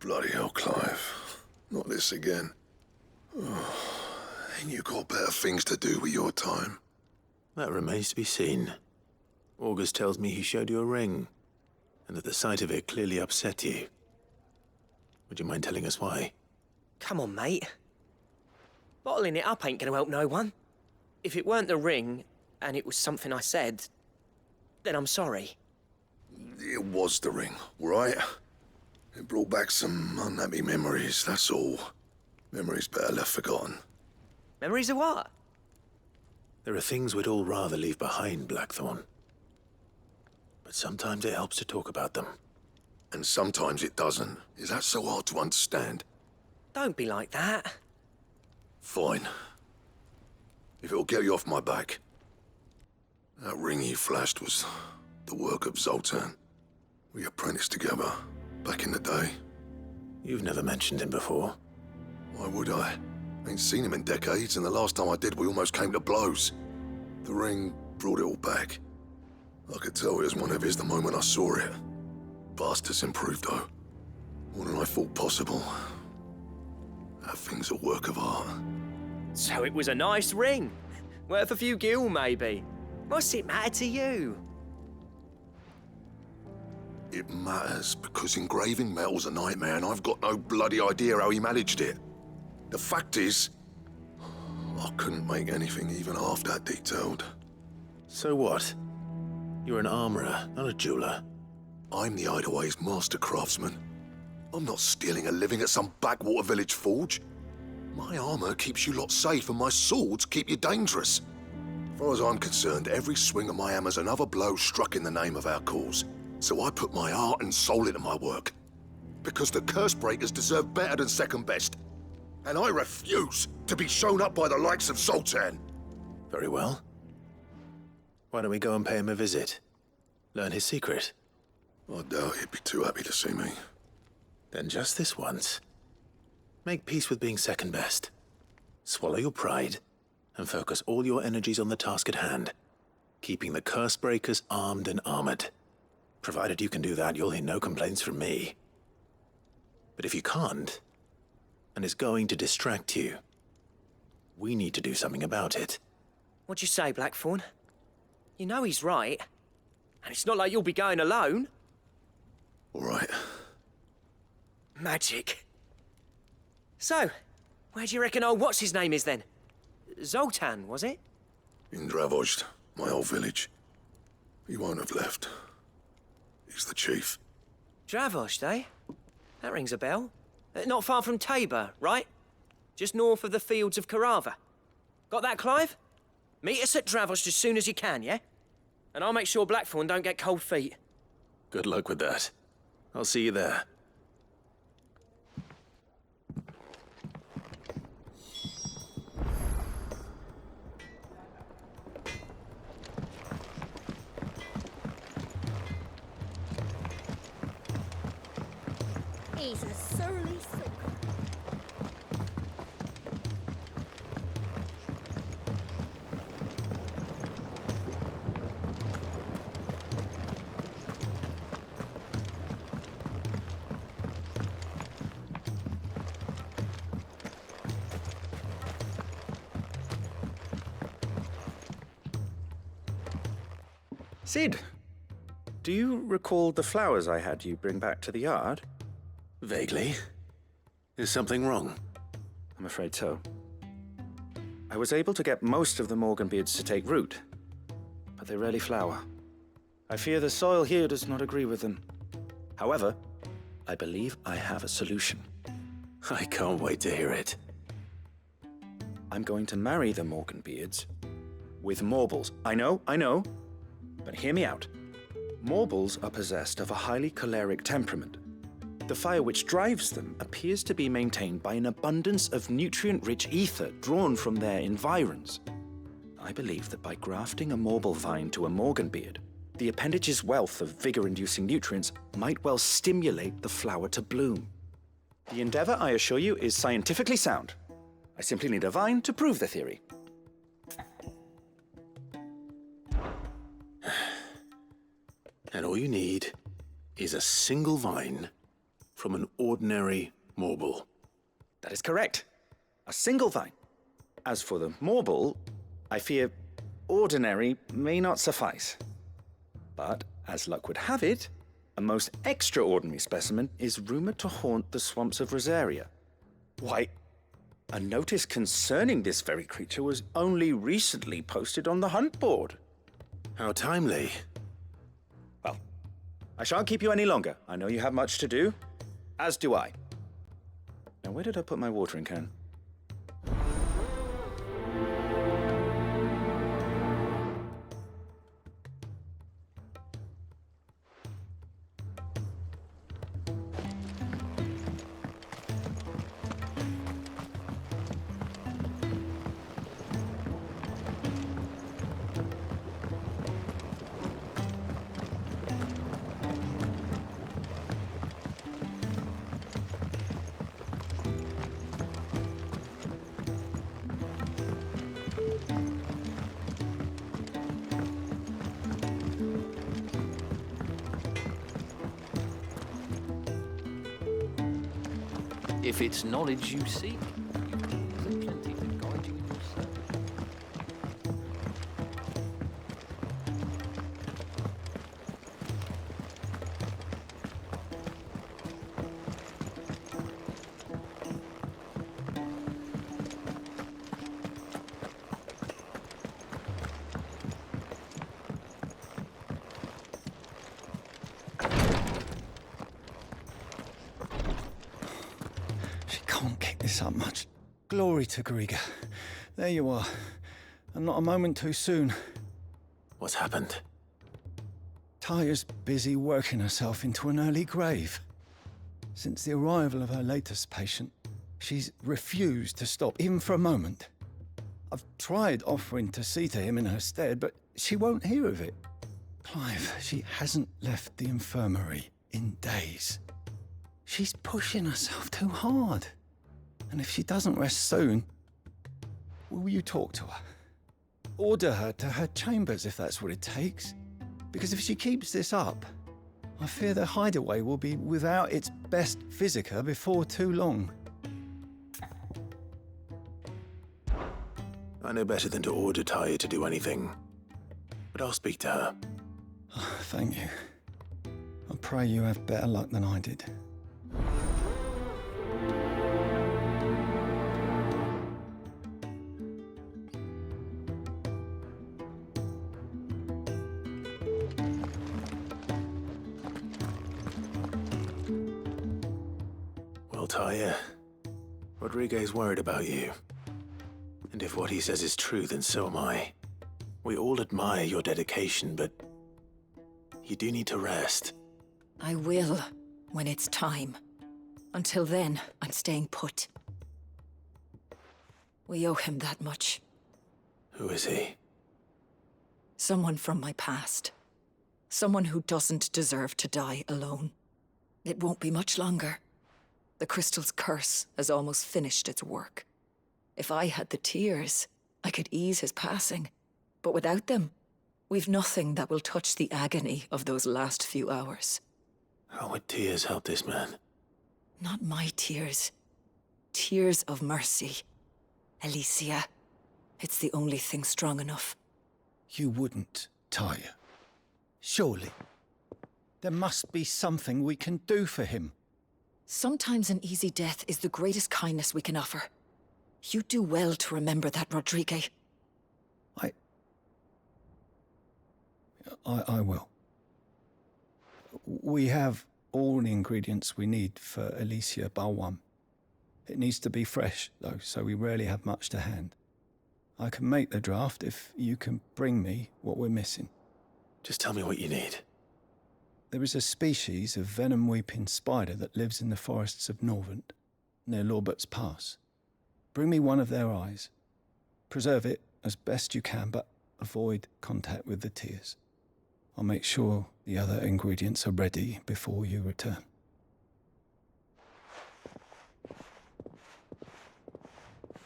Bloody hell, Clive. Not this again. Oh, ain't you got better things to do with your time? That remains to be seen. August tells me he showed you a ring, and that the sight of it clearly upset you. Would you mind telling us why? Come on, mate. Bottling it up ain't gonna help no one. If it weren't the ring, and it was something I said, then I'm sorry. It was the ring, all right? It brought back some unhappy memories, that's all. Memories better left forgotten. Memories of what? There are things we'd all rather leave behind, Blackthorn. But sometimes it helps to talk about them. And sometimes it doesn't. Is that so hard to understand? Don't be like that. Fine. If it'll get you off my back. That ring he flashed was the work of Zoltan. We apprenticed together. Back in the day. You've never mentioned him before. Why would I? Ain't seen him in decades, and the last time I did, we almost came to blows. The ring brought it all back. I could tell it was one of his the moment I saw it. Bastard's improved, though. More than I thought possible. That thing's a work of art. So it was a nice ring. Worth a few gil, maybe. What's it matter to you? It matters because engraving metal's a nightmare and I've got no bloody idea how he managed it. The fact is, I couldn't make anything even half that detailed. So what? You're an armorer, not a jeweler. I'm the Idaway's master craftsman. I'm not stealing a living at some backwater village forge. My armor keeps you lot safe and my swords keep you dangerous. As far as I'm concerned, every swing of my hammer's another blow struck in the name of our cause. So I put my heart and soul into my work. Because the curse breakers deserve better than second best. And I refuse to be shown up by the likes of Zoltan. Very well. Why don't we go and pay him a visit? Learn his secret. I doubt he'd be too happy to see me. Then just this once. Make peace with being second best. Swallow your pride and focus all your energies on the task at hand, keeping the curse breakers armed and armored. Provided you can do that, you'll hear no complaints from me. But if you can't, and it's going to distract you, we need to do something about it. What'd you say, Blackthorn? You know he's right. And it's not like you'll be going alone. All right. Magic. So, where do you reckon old what's-his-name is then? Zoltan, was it? In Dravozd, my old village. He won't have left. He's the chief. Dravozd, eh? That rings a bell. Not far from Tabor, right? Just north of the fields of Karava. Got that, Clive? Meet us at Dravozd as soon as you can, yeah? And I'll make sure Blackthorn don't get cold feet. Good luck with that. I'll see you there. He's a surly soul. Sid, do you recall the flowers I had you bring back to the yard? Vaguely. Is something wrong? I'm afraid so. I was able to get most of the Morganbeards to take root, but they rarely flower. I fear the soil here does not agree with them. However, I believe I have a solution. I can't wait to hear it. I'm going to marry the Morganbeards with Morbles. I know, but hear me out. Morbles are possessed of a highly choleric temperament. The fire which drives them appears to be maintained by an abundance of nutrient-rich ether drawn from their environs. I believe that by grafting a Morble vine to a Morganbeard, the appendage's wealth of vigor-inducing nutrients might well stimulate the flower to bloom. The endeavor, I assure you, is scientifically sound. I simply need a vine to prove the theory. And all you need is a single vine from an ordinary Morble. That is correct. A single vine. As for the Morble, I fear ordinary may not suffice. But, as luck would have it, a most extraordinary specimen is rumored to haunt the swamps of Rosaria. Why, a notice concerning this very creature was only recently posted on the hunt board. How timely. Well, I shan't keep you any longer. I know you have much to do, as do I. Now, where did I put my watering can? If it's knowledge you seek, there's plenty to guide you in your search. so much. Glory to Griga. There you are. And not a moment too soon. What's happened? Taya's busy working herself into an early grave. Since the arrival of her latest patient, she's refused to stop, even for a moment. I've tried offering to see to him in her stead, but she won't hear of it. Clive, she hasn't left the infirmary in days. She's pushing herself too hard. And if she doesn't rest soon, will you talk to her? Order her to her chambers if that's what it takes. Because if she keeps this up, I fear the hideaway will be without its best physica before too long. I know better than to order Taya to do anything, but I'll speak to her. Thank you. I pray you have better luck than I did. Well, Taya, Rodriguez worried about you. And if what he says is true, then so am I. We all admire your dedication, but you do need to rest. I will, when it's time. Until then, I'm staying put. We owe him that much. Who is he? Someone from my past. Someone who doesn't deserve to die alone. It won't be much longer. The crystal's curse has almost finished its work. If I had the tears, I could ease his passing. But without them, we've nothing that will touch the agony of those last few hours. How would tears help this man? Not my tears. Tears of mercy. Alicia, it's the only thing strong enough. You wouldn't, Taya. Surely. There must be something we can do for him. Sometimes an easy death is the greatest kindness we can offer. You do well to remember that, Rodriguez. I will. We have all the ingredients we need for Alicia Balwam. It needs to be fresh, though, so we rarely have much to hand. I can make the draft if you can bring me what we're missing. Just tell me what you need. There is a species of venom-weeping spider that lives in the forests of Norvent, near Lorbert's Pass. Bring me one of their eyes. Preserve it as best you can, but avoid contact with the tears. I'll make sure the other ingredients are ready before you return.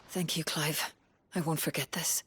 Thank you, Clive. I won't forget this.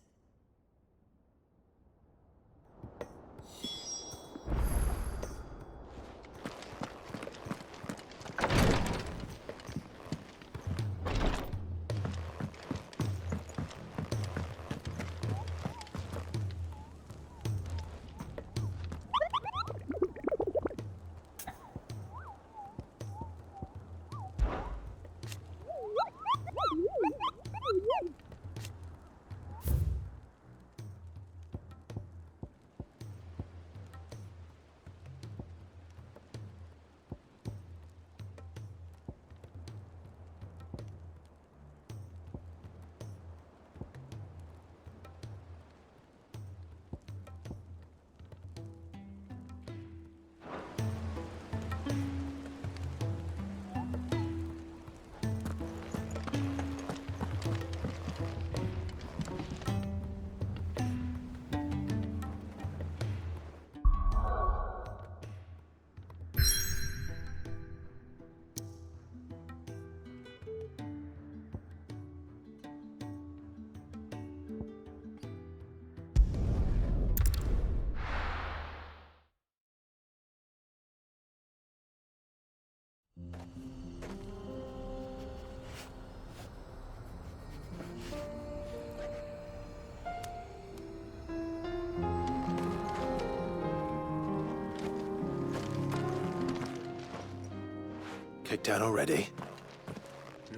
Kicked out already?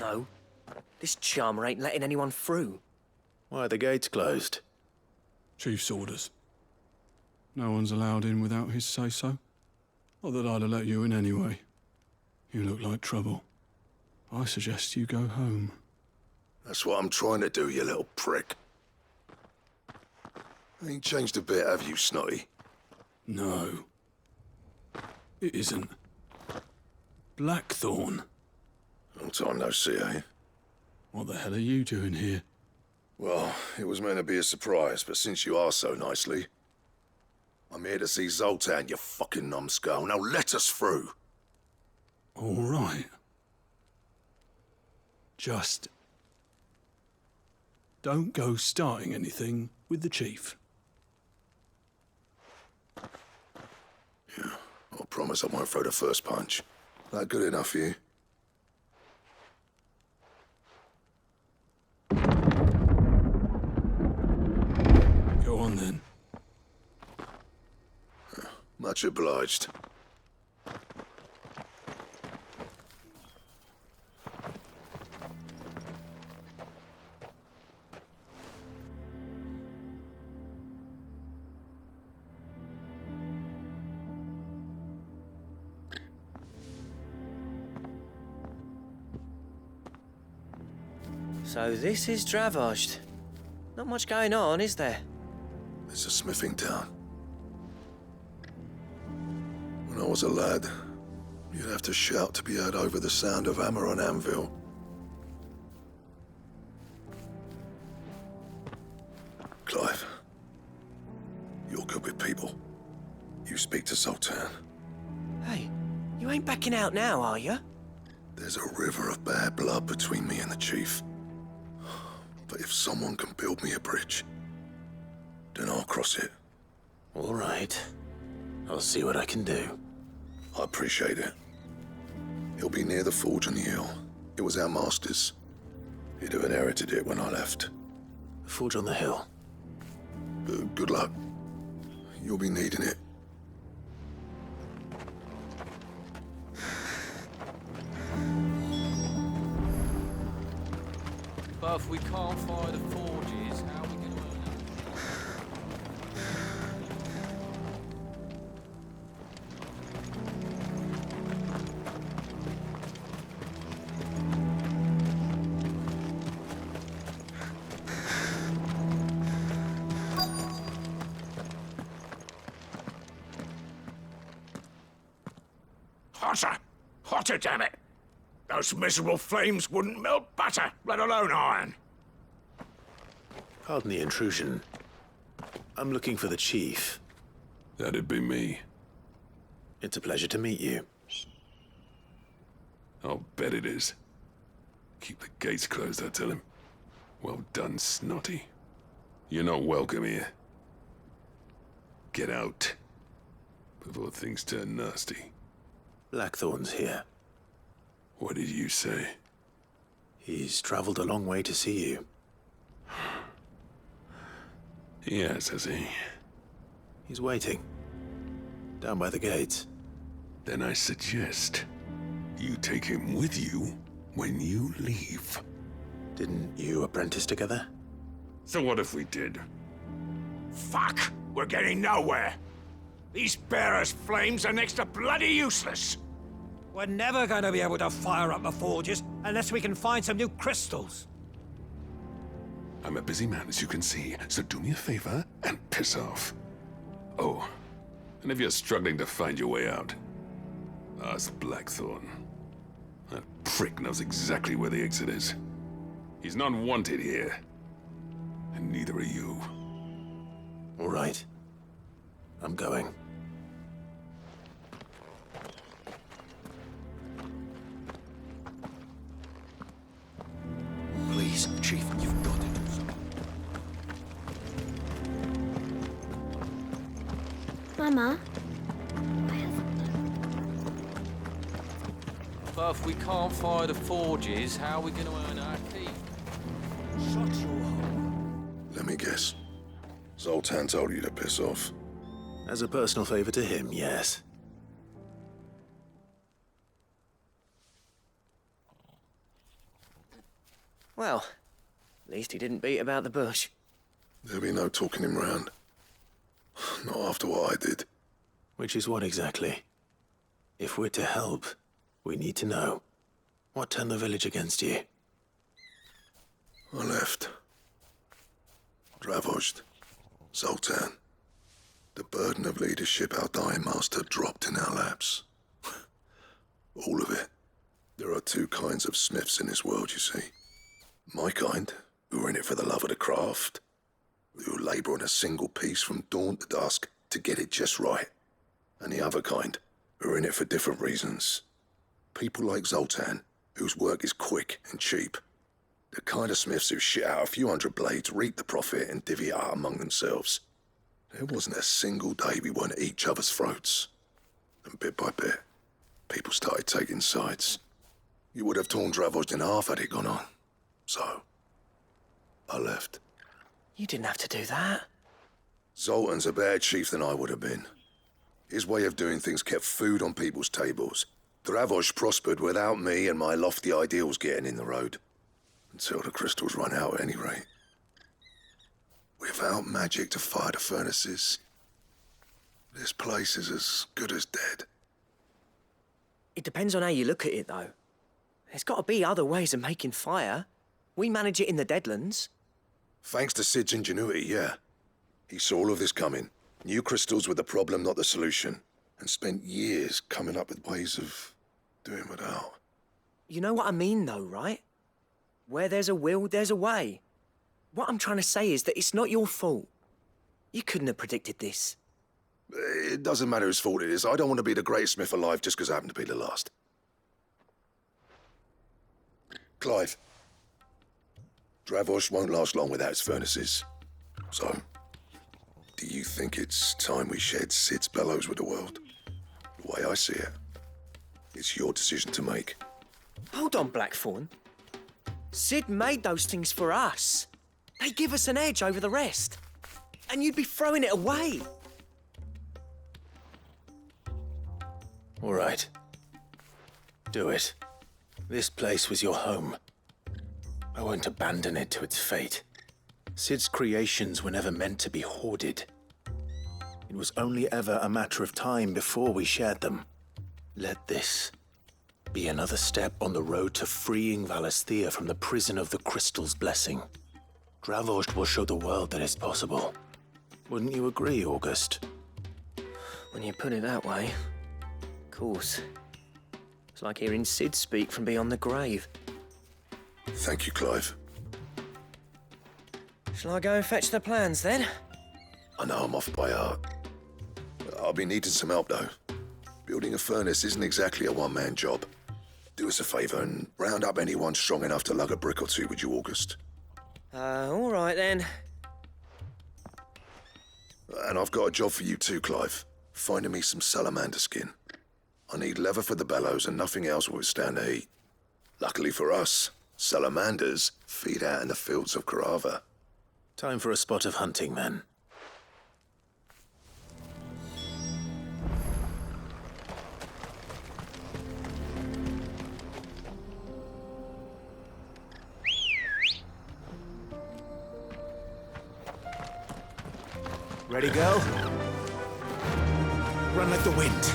No. This charmer ain't letting anyone through. Why are the gates closed? Chief's orders. No one's allowed in without his say-so. Not that I'd have let you in anyway. You look like trouble. I suggest you go home. That's what I'm trying to do, you little prick. Ain't changed a bit, have you, Snotty? No. It isn't. Blackthorn. Long time no see, eh? What the hell are you doing here? Well, it was meant to be a surprise, but since you asked so nicely, I'm here to see Zoltan, you fucking numbskull. Now let us through. All right. Just don't go starting anything with the chief. Yeah, I promise I won't throw the first punch. That good enough for you? Go on then. Much obliged. So this is Dravoged. Not much going on, is there? It's a smithing town. When I was a lad, you'd have to shout to be heard over the sound of hammer on anvil. Clive, you're good with people. You speak to Zoltan. Hey, you ain't backing out now, are you? There's a river of bad blood between me and the chief. But if someone can build me a bridge, then I'll cross it. All right. I'll see what I can do. I appreciate it. He'll be near the forge on the hill. It was our master's. He'd have inherited it when I left. The forge on the hill? Good luck. You'll be needing it. But if we can't fire the forges, how are we going to earn Hotter! Hotter, damn it! Those miserable flames wouldn't melt butter, let alone iron. Pardon the intrusion. I'm looking for the chief. That'd be me. It's a pleasure to meet you. I'll bet it is. Keep the gates closed, I tell him. Well done, Snotty. You're not welcome here. Get out. Before things turn nasty. Blackthorn's here. What did you say? He's traveled a long way to see you. Yes, has he? He's waiting. Down by the gates. Then I suggest you take him with you when you leave. Didn't you apprentice together? So what if we did? Fuck! We're getting nowhere. These bearers' flames are next to bloody useless. We're never going to be able to fire up the forges unless we can find some new crystals. I'm a busy man, as you can see, so do me a favor and piss off. Oh, and if you're struggling to find your way out, ask Blackthorn. That prick knows exactly where the exit is. He's not wanted here, and neither are you. All right. I'm going. Please, Chief, you've got to do something. Mama? But if we can't fire the forges, how are we going to earn our keep? Shut your hole. Let me guess. Zoltan told you to piss off. As a personal favor to him, yes. Well, at least he didn't beat about the bush. There'll be no talking him round. Not after what I did. Which is what exactly? If we're to help, we need to know. What turned the village against you? I left. Dravozd, Zoltan. The burden of leadership our dying master dropped in our laps. All of it. There are two kinds of smiths in this world, you see. My kind, who are in it for the love of the craft, who labour on a single piece from dawn to dusk to get it just right. And the other kind, who are in it for different reasons. People like Zoltan, whose work is quick and cheap. The kind of smiths who shit out a few hundred blades, reap the profit, and divvy it out among themselves. There wasn't a single day we weren't at each other's throats. And bit by bit, people started taking sides. You would have torn Dravozd in half had it gone on. So, I left. You didn't have to do that. Zoltan's a better chief than I would have been. His way of doing things kept food on people's tables. Dravozd prospered without me and my lofty ideals getting in the road. Until the crystals run out at any rate. Without magic to fire the furnaces, this place is as good as dead. It depends on how you look at it, though. There's got to be other ways of making fire. We manage it in the Deadlands. Thanks to Sid's ingenuity, yeah. He saw all of this coming. Knew crystals were the problem, not the solution. And spent years coming up with ways of doing without. You know what I mean, though, right? Where there's a will, there's a way. What I'm trying to say is that it's not your fault. You couldn't have predicted this. It doesn't matter whose fault it is. I don't want to be the greatest smith alive just because I happen to be the last. Clive. Dravozd won't last long without his furnaces. So, do you think it's time we shared Sid's bellows with the world? The way I see it, it's your decision to make. Hold on, Blackthorn. Sid made those things for us. They give us an edge over the rest. And you'd be throwing it away. All right. Do it. This place was your home. I won't abandon it to its fate. Sid's creations were never meant to be hoarded. It was only ever a matter of time before we shared them. Let this be another step on the road to freeing Valisthea from the prison of the Crystal's blessing. Dravozd will show the world that it's possible. Wouldn't you agree, August? When you put it that way, of course. It's like hearing Sid speak from beyond the grave. Thank you, Clive. Shall I go and fetch the plans, then? I know I'm off by heart. I'll be needing some help, though. Building a furnace isn't exactly a one-man job. Do us a favour and round up anyone strong enough to lug a brick or two with you, August. All right, then. And I've got a job for you too, Clive. Finding me some salamander skin. I need leather for the bellows and nothing else will withstand the heat. Luckily for us, salamanders feed out in the fields of Karava. Time for a spot of hunting, then. Ready, go? Run like the wind.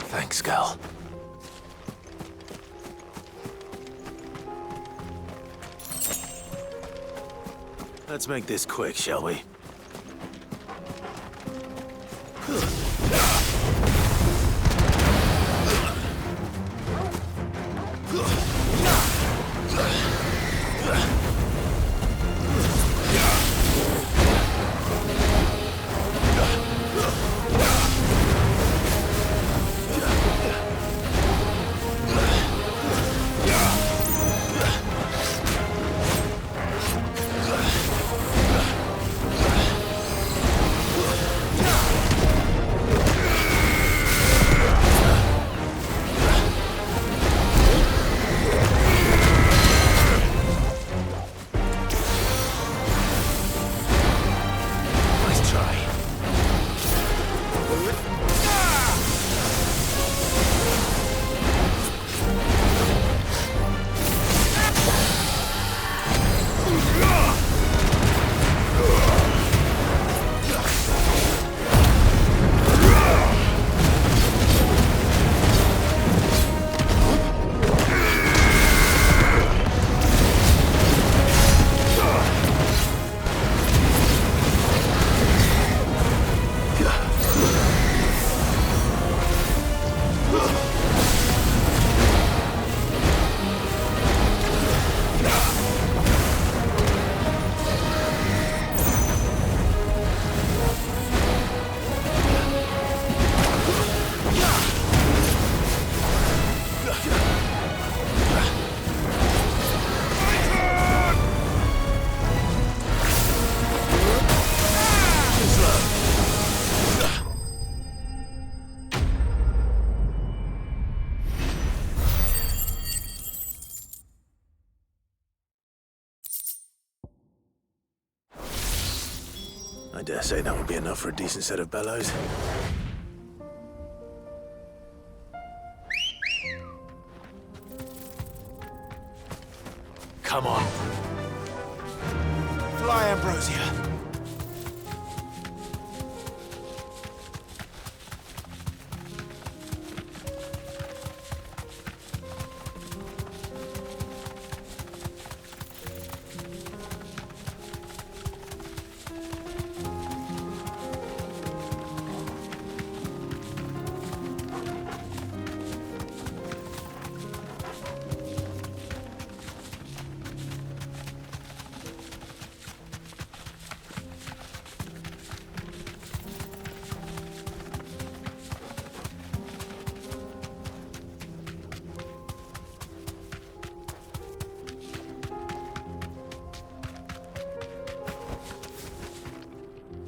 Thanks, girl. Let's make this quick, shall we? I dare say that would be enough for a decent set of bellows. Come on. Fly, Ambrosia.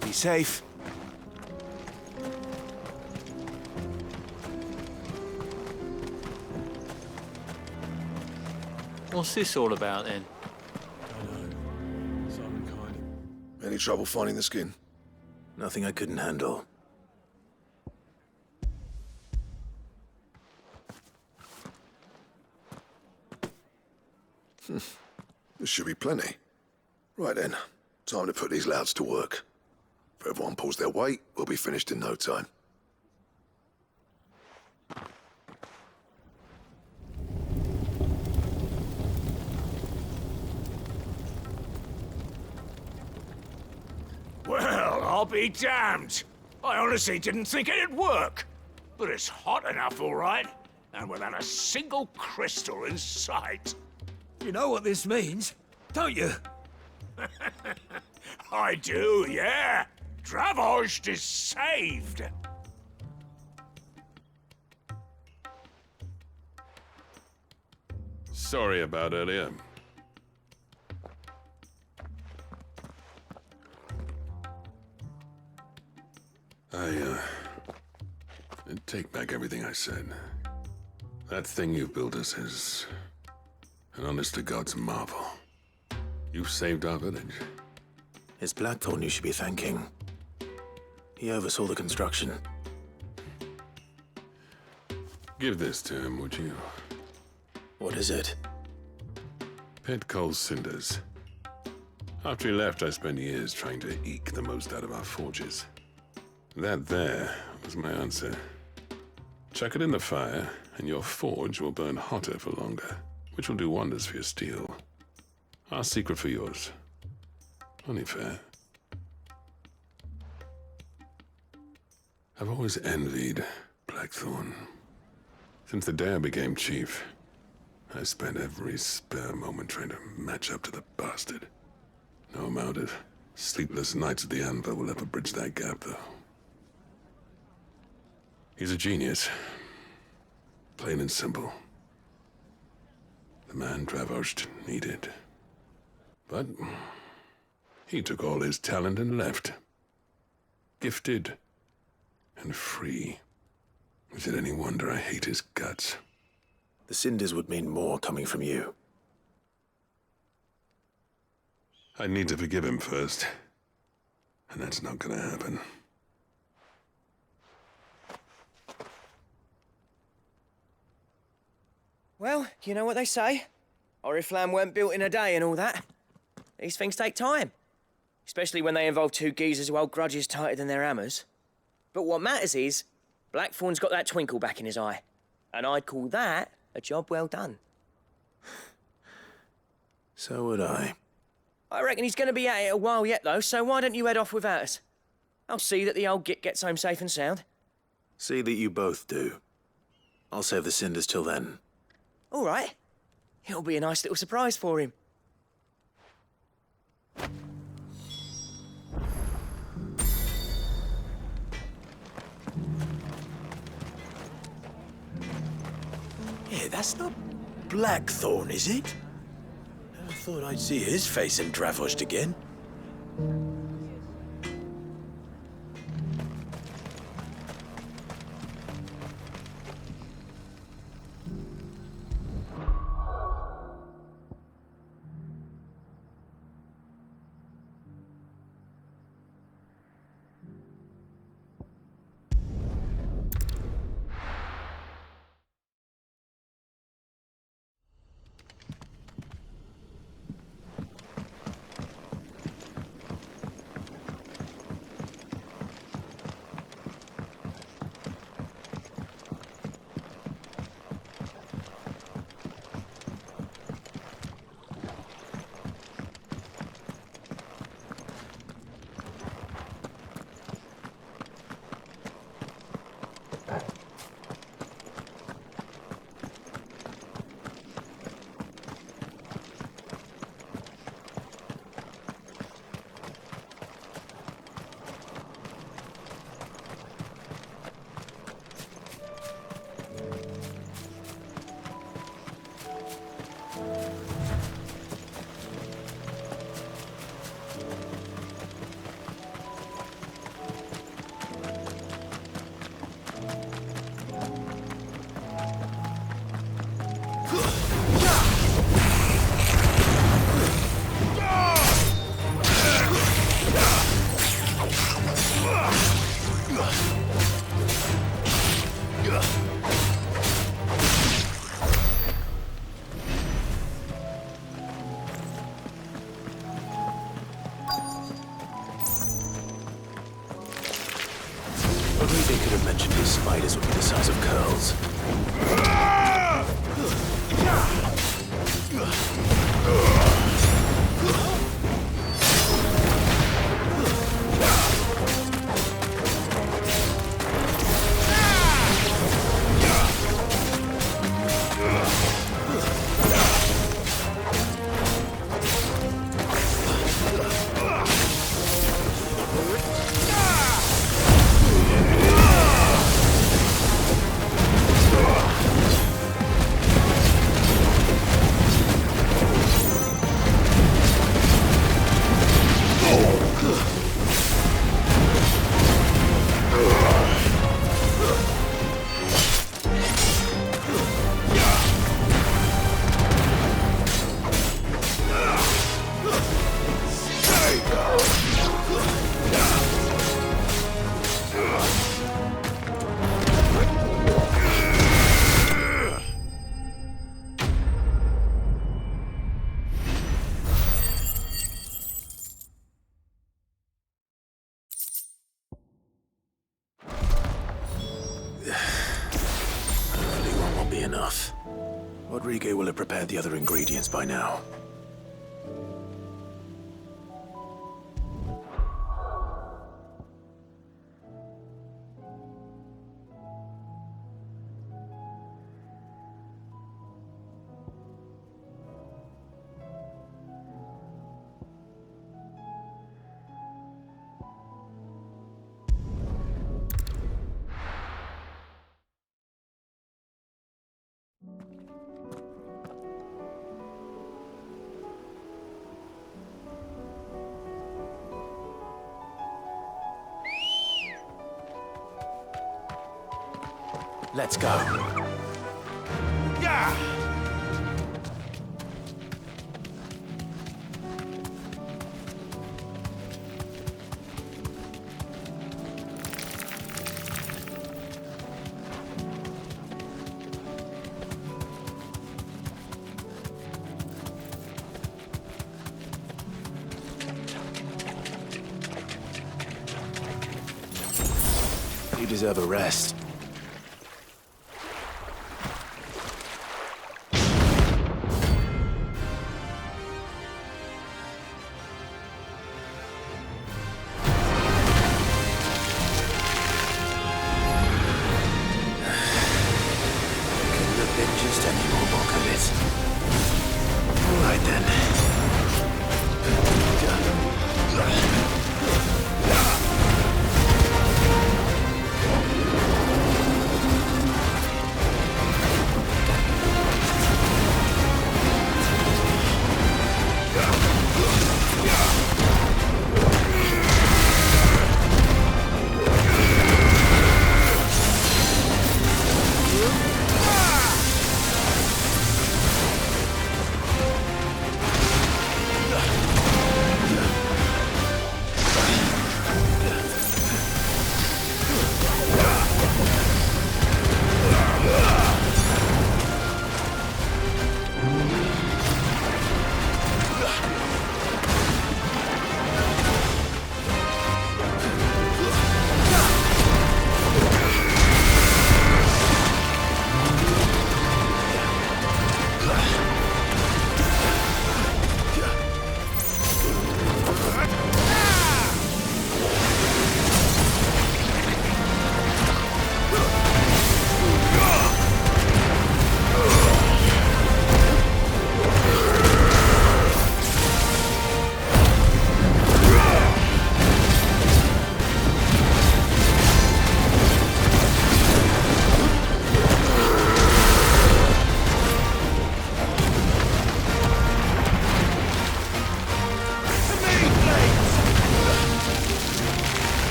Be safe. What's this all about then? Any trouble finding the skin? Nothing I couldn't handle. This should be plenty. Right then, time to put these louds to work. If everyone pulls their weight, we'll be finished in no time. Well, I'll be damned. I honestly didn't think it'd work. But it's hot enough, all right. And without a single crystal in sight. You know what this means, don't you? I do, yeah. Dravost is saved. Sorry about earlier. I take back everything I said. That thing you built us is an honest-to-God's marvel. You saved our village. It's Blackthorn you should be thanking. He oversaw the construction. Give this to him, would you? What is it? Pit coal cinders. After he left, I spent years trying to eke the most out of our forges. That there was my answer. Chuck it in the fire, and your forge will burn hotter for longer, which will do wonders for your steel. Our secret for yours. Only fair. I've always envied Blackthorn. Since the day I became chief, I spent every spare moment trying to match up to the bastard. No amount of sleepless nights at the anvil will ever bridge that gap, though. He's a genius. Plain and simple. The man Dravost needed. But he took all his talent and left. Gifted and free. Is it any wonder I hate his guts? The cinders would mean more coming from you. I need to forgive him first. And that's not gonna happen. Well, you know what they say. Oriflamme weren't built in a day and all that. These things take time. Especially when they involve two geezers who hold grudges tighter than their hammers. But what matters is, Blackthorn's got that twinkle back in his eye. And I'd call that a job well done. So would I. I reckon he's going to be at it a while yet, though, so why don't you head off without us? I'll see that the old git gets home safe and sound. See that you both do. I'll save the cinders till then. All right. It'll be a nice little surprise for him. Yeah, that's not Blackthorn, is it? Never thought I'd see his face in Dravost again. spiders would be the size of curls. Enough. Rodrigo will have prepared the other ingredients by now. Let's go. Yeah! You deserve a rest.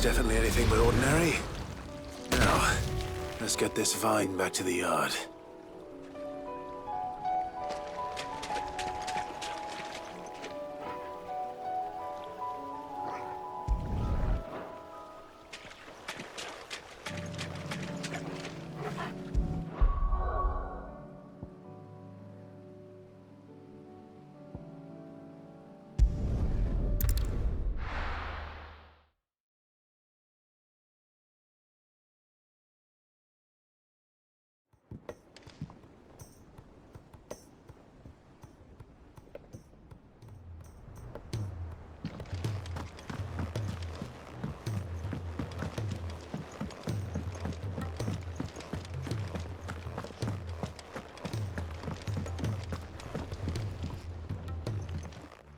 definitely anything but ordinary. Now, let's get this vine back to the yard.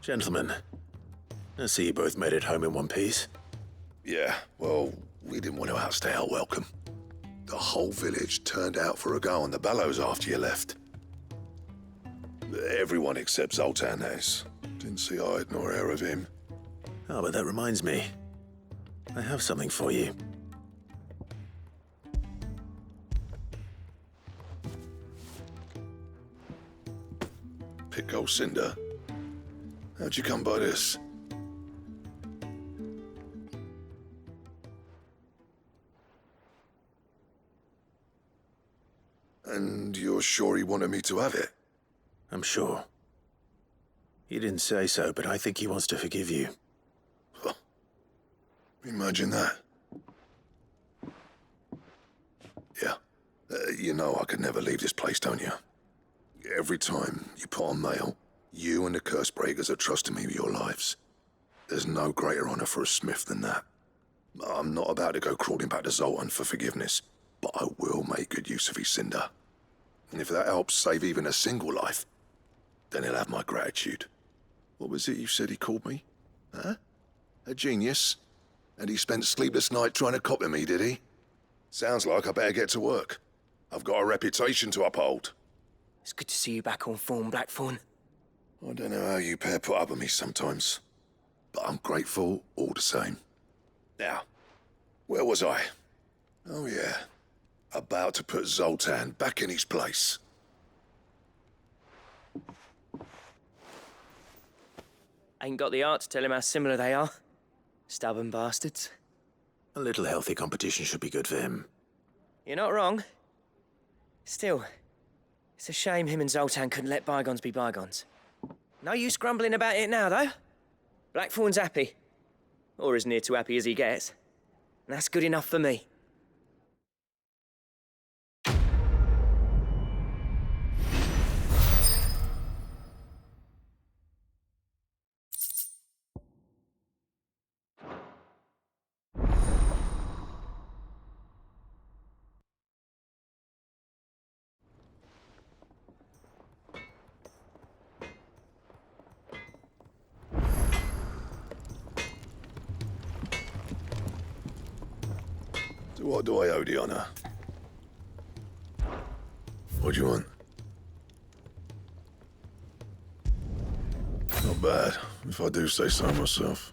Gentlemen, I see you both made it home in one piece. Yeah, well, we didn't want to outstay our welcome. The whole village turned out for a go on the bellows after you left. Everyone except Zoltan has. Didn't see hide nor hair of him. Oh, but that reminds me. I have something for you. Pickle Cinder. How'd you come by this? And you're sure he wanted me to have it? I'm sure. He didn't say so, but I think he wants to forgive you. Huh. Imagine that. Yeah. You know I could never leave this place, don't you? Every time you put on mail, you and the curse breakers are trusting me with your lives. There's no greater honor for a smith than that. I'm not about to go crawling back to Zoltan for forgiveness, but I will make good use of his cinder. And if that helps save even a single life, then he'll have my gratitude. What was it you said he called me? Huh? A genius? And he spent sleepless night trying to copy me, did he? Sounds like I better get to work. I've got a reputation to uphold. It's good to see you back on form, Blackthorn. I don't know how you pair put up with me sometimes, but I'm grateful all the same. Now, where was I? Oh yeah, about to put Zoltan back in his place. Ain't got the art to tell him how similar they are. Stubborn bastards. A little healthy competition should be good for him. You're not wrong. Still, it's a shame him and Zoltan couldn't let bygones be bygones. No use grumbling about it now, though. Blackthorn's happy. Or as near to happy as he gets. And that's good enough for me. What do I owe the honor? What do you want? Not bad, if I do say so myself.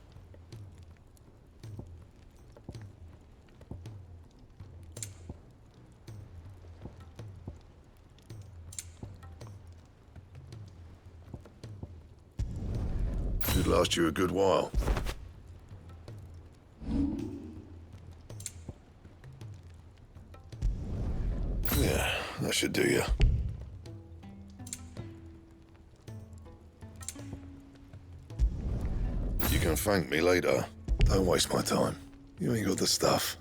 Should last you a good while. Yeah, that should do you. You can thank me later. Don't waste my time. You ain't got the stuff.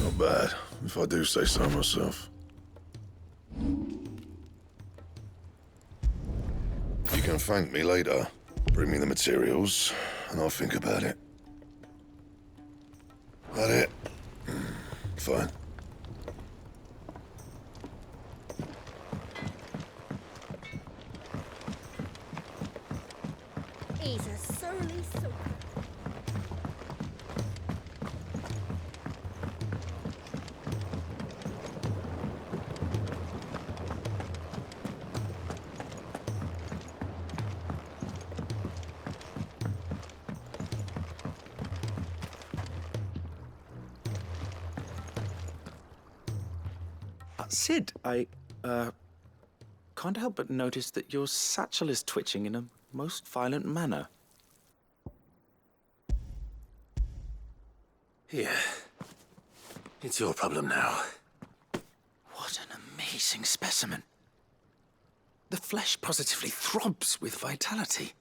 Not bad, if I do say so myself. You can thank me later. Bring me the materials, and I'll think about it. That it? Fine. He's a surly soaker. Sid, I can't help but notice that your satchel is twitching in a most violent manner. Here. It's your problem now. What an amazing specimen. The flesh positively throbs with vitality.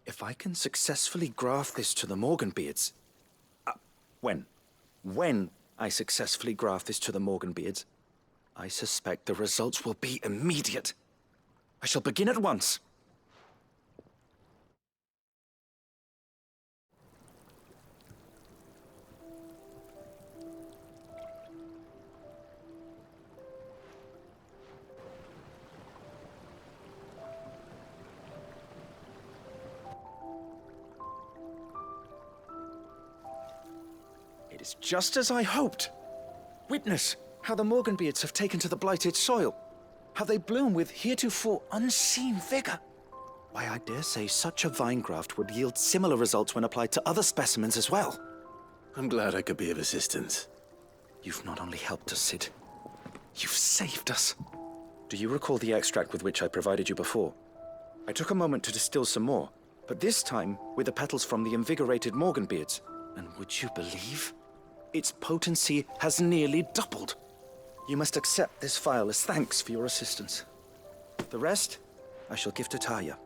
If I can successfully graft this to the Morganbeards... When I successfully graft this to the Morganbeards, I suspect the results will be immediate. I shall begin at once. It is just as I hoped. Witness how the Morganbeards have taken to the blighted soil, how they bloom with heretofore unseen vigor. Why, I dare say such a vine graft would yield similar results when applied to other specimens as well. I'm glad I could be of assistance. You've not only helped us, Sid, you've saved us. Do you recall the extract with which I provided you before? I took a moment to distill some more, but this time with the petals from the invigorated Morganbeards. And would you believe? Its potency has nearly doubled. You must accept this phial as thanks for your assistance. The rest, I shall give to Taya.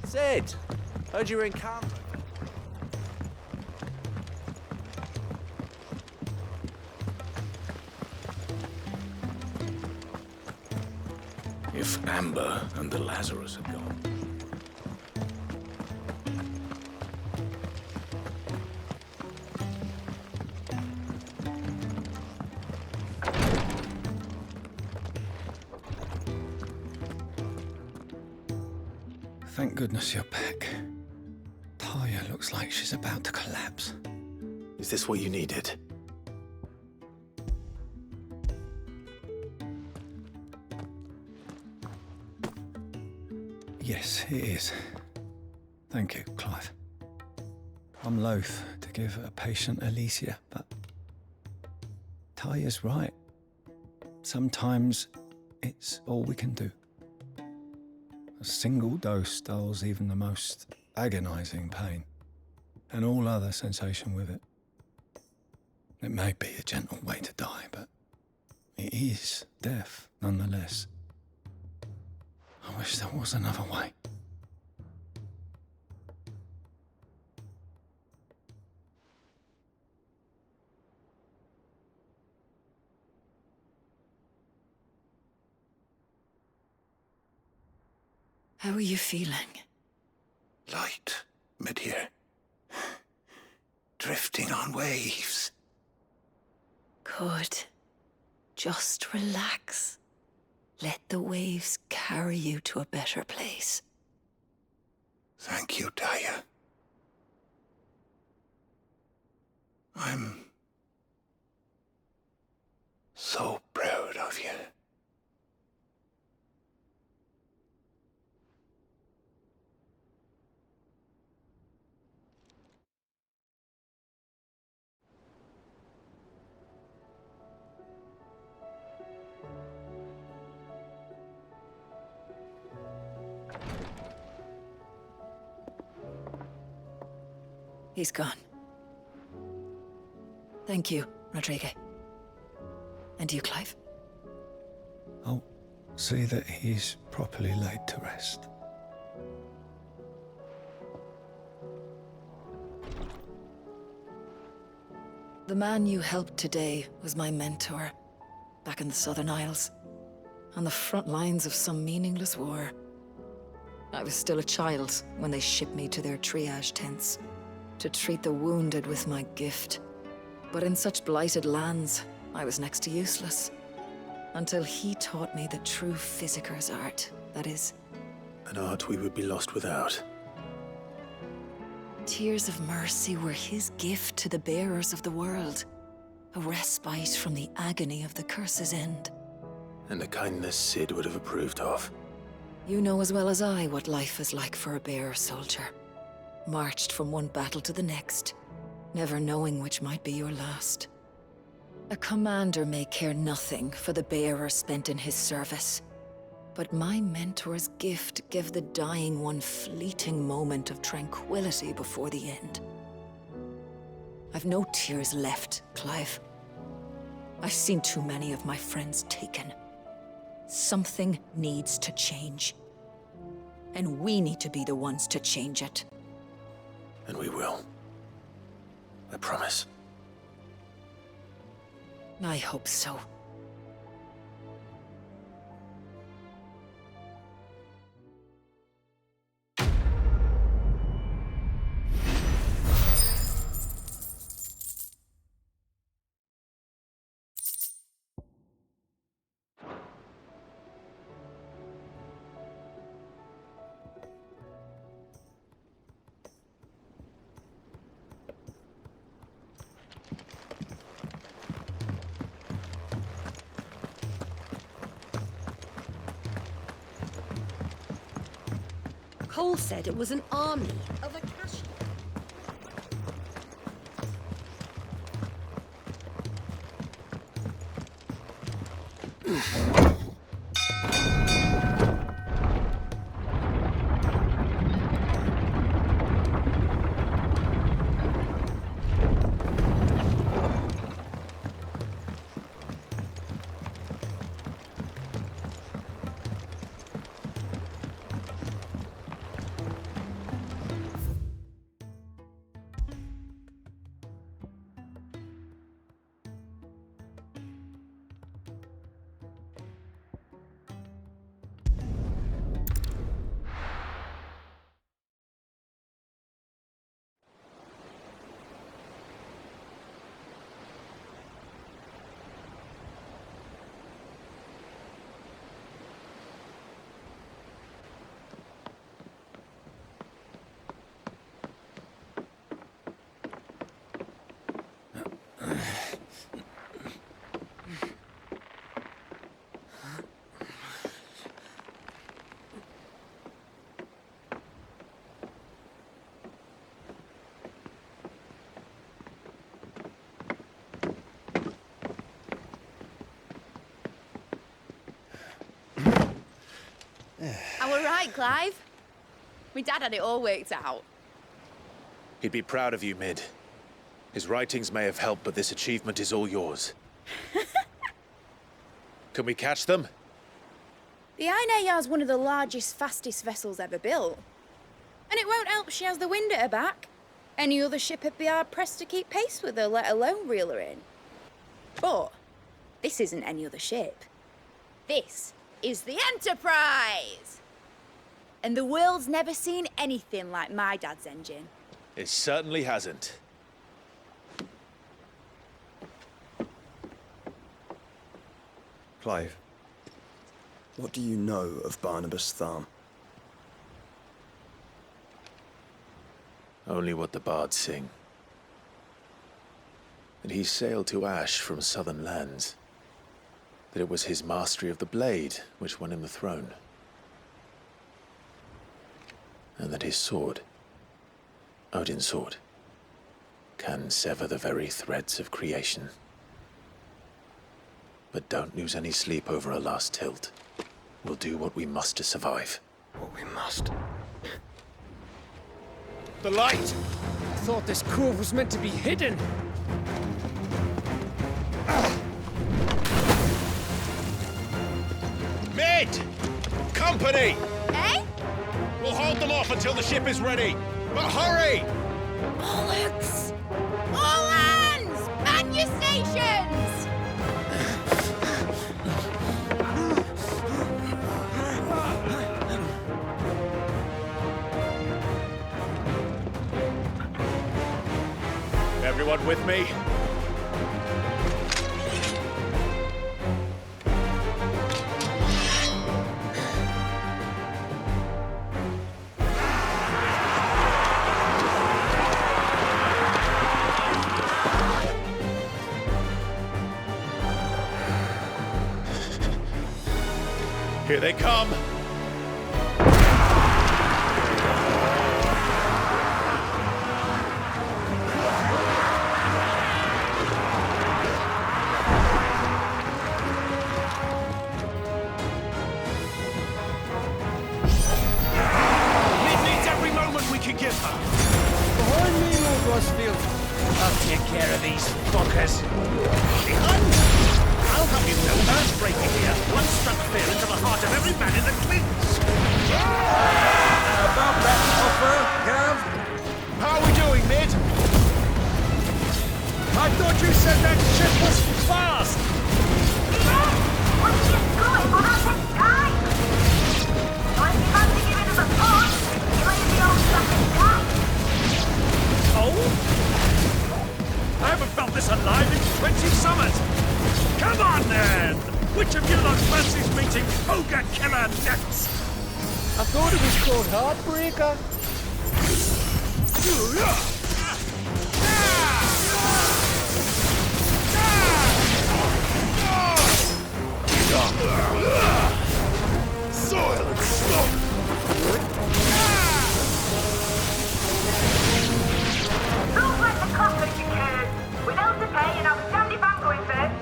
Sid, heard you were in camp. If Amber and the Lazarus had gone. Thank goodness you're back. Taya looks like she's about to collapse. Is this what you needed? Yes, it is. Thank you, Clive. I'm loath to give a patient Alicia, but Taya's right. Sometimes it's all we can do. A single dose dulls even the most agonizing pain, and all other sensation with it. It may be a gentle way to die, but it is death nonetheless. I wish there was another way. How are you feeling? Light, mid-here. Drifting on waves. Good. Just relax. Let the waves carry you to a better place. Thank you, Taya. I'm so proud of you. He's gone. Thank you, Rodrigue. And you, Clive? I'll see that he's properly laid to rest. The man you helped today was my mentor, back in the Southern Isles, on the front lines of some meaningless war. I was still a child when they shipped me to their triage tents, to treat the wounded with my gift. But in such blighted lands, I was next to useless, until he taught me the true physicker's art, that is. An art we would be lost without. Tears of mercy were his gift to the bearers of the world, a respite from the agony of the curse's end. And a kindness Sid would have approved of. You know as well as I what life is like for a bearer soldier. Marched from one battle to the next, never knowing which might be your last. A commander may care nothing for the bearer spent in his service, but my mentor's gift gave the dying one fleeting moment of tranquility before the end. I've no tears left, Clive. I've seen too many of my friends taken. Something needs to change. And we need to be the ones to change it. And we will. I promise. I hope so. Cole said it was an army of Akashi. I were right, Clive. My dad had it all worked out. He'd be proud of you, Mid. His writings may have helped, but this achievement is all yours. Can we catch them? The Ainayar's one of the largest, fastest vessels ever built. And it won't help she has the wind at her back. Any other ship would be hard-pressed to keep pace with her, let alone reel her in. But this isn't any other ship. This is the Enterprise! And the world's never seen anything like my dad's engine. It certainly hasn't. Clive, what do you know of Barnabas Tharm? Only what the bards sing. That he sailed to Ash from southern lands. That it was his mastery of the blade which won him the throne. And that his sword, Odin's sword, can sever the very threads of creation. But don't lose any sleep over a last tilt. We'll do what we must to survive. What we must? The light! thought this cove was meant to be hidden. Mid! Company! Eh? We'll hold them off until the ship is ready. But hurry! Bollocks! All hands! Man your stations! Everyone with me? Here they come! Behind me, Lord Rosfield. I'll take care of these fuckers. Behind! I'll have you know Earthbreaker here once struck fear into the heart of every man in the Clint's. About that offer, Gav? How are we doing, Mid? I thought you said that ship was fast! What's this going for us in time? So if you fancy giving us a push, you leave the old stuff in time. Oh? I haven't felt this alive in 20 summers. Come on, then! Which of you lot fancies meeting Ogre Killer next? I thought it was called Heartbreaker. Soil and smoke! Don't let the coffin secure. Without the pay and outstanding bank going first.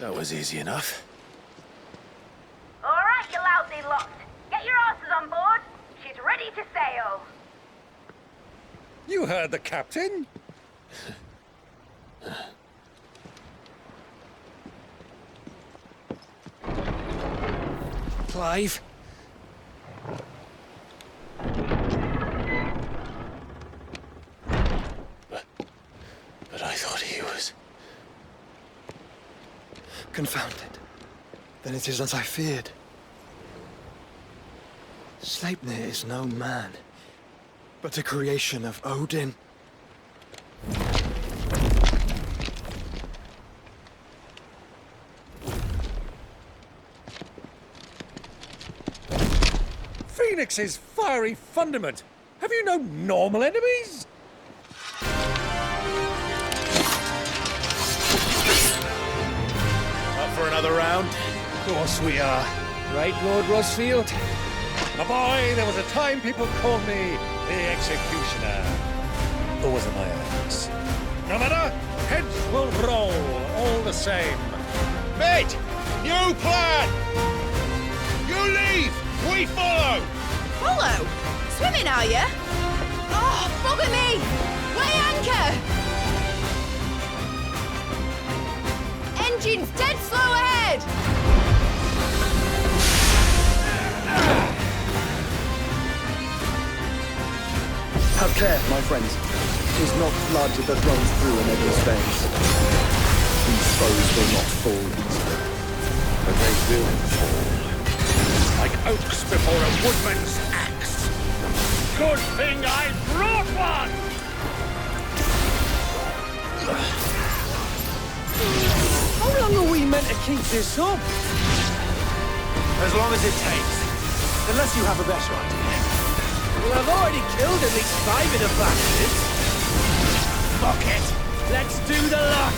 That was easy enough. All right, you lousy lot. Get your asses on board. She's ready to sail. You heard the captain. Clive. But I thought he was... Confounded. Then it is as I feared. Sleipnir is no man, but a creation of Odin. Phoenix's fiery fundament. Have you no normal enemies? Up for another round? Of course we are. Right, Lord Rosfield? My boy, there was a time people called me the Executioner. Or was it my axe? No matter, heads will roll all the same. Mate, new plan! You leave, we follow! Follow? Swimming, are you? Oh, bugger me! Weigh anchor! Engines dead slow ahead! Have care, my friends. 'Tis not blood that runs through an enemy's veins. These foes will not fall easily. But they will fall. Like oaks before a woodman's axe. Good thing I brought one! How long are we meant to keep this up? As long as it takes. Unless you have a better idea. Well, I've already killed at least 5 of the bastards. Fuck it! Let's do the lot!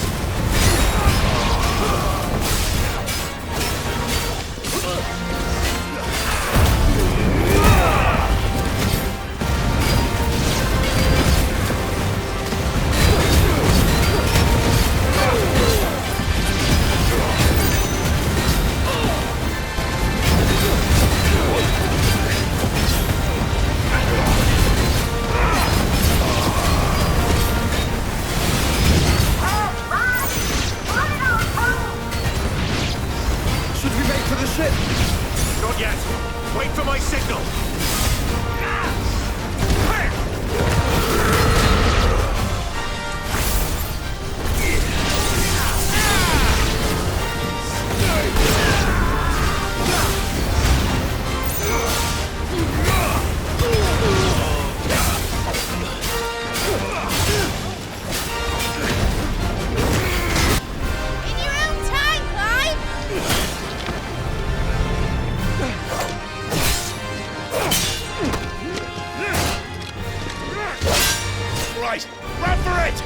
Not yet. Wait for my signal. Right, run for it!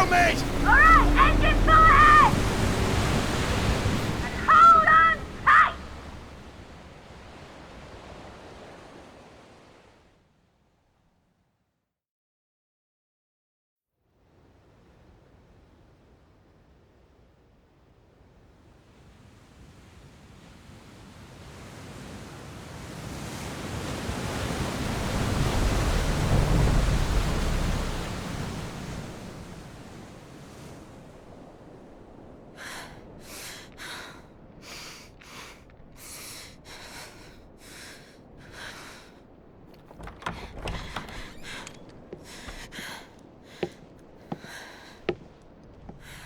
Mate! Alright, engine full ahead! And hold on tight!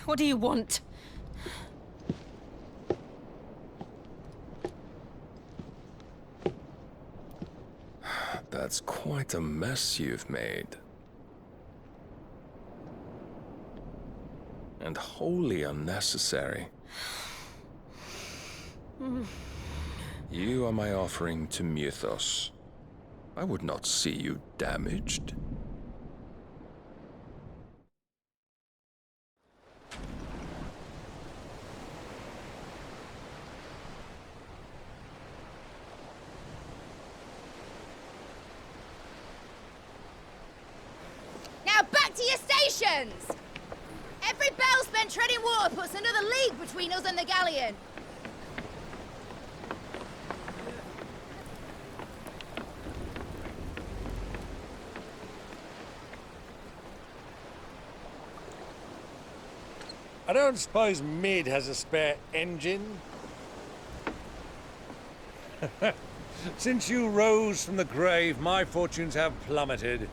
What do you want? That's quite a mess you've made. And wholly unnecessary. You are my offering to Mythos. I would not see you damaged. Now back to your stations! Every bell spent treading water puts another league between us and the galleon. I don't suppose Mid has a spare engine? Since you rose from the grave, my fortunes have plummeted.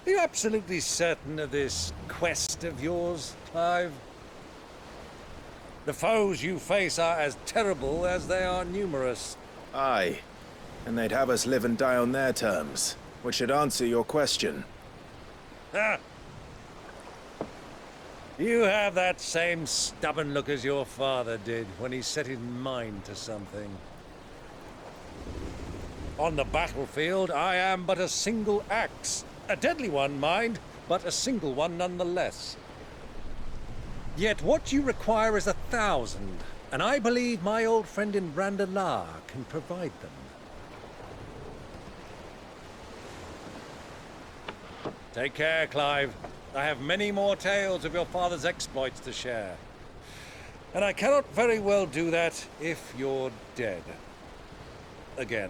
Are you absolutely certain of this quest of yours, Clive? The foes you face are as terrible as they are numerous. Aye, and they'd have us live and die on their terms, which should answer your question. Ah! You have that same stubborn look as your father did when he set his mind to something. On the battlefield, I am but a single axe. A deadly one, mind, but a single one nonetheless. Yet what you require is 1,000, and I believe my old friend in Randalar can provide them. Take care, Clive. I have many more tales of your father's exploits to share. And I cannot very well do that if you're dead. Again.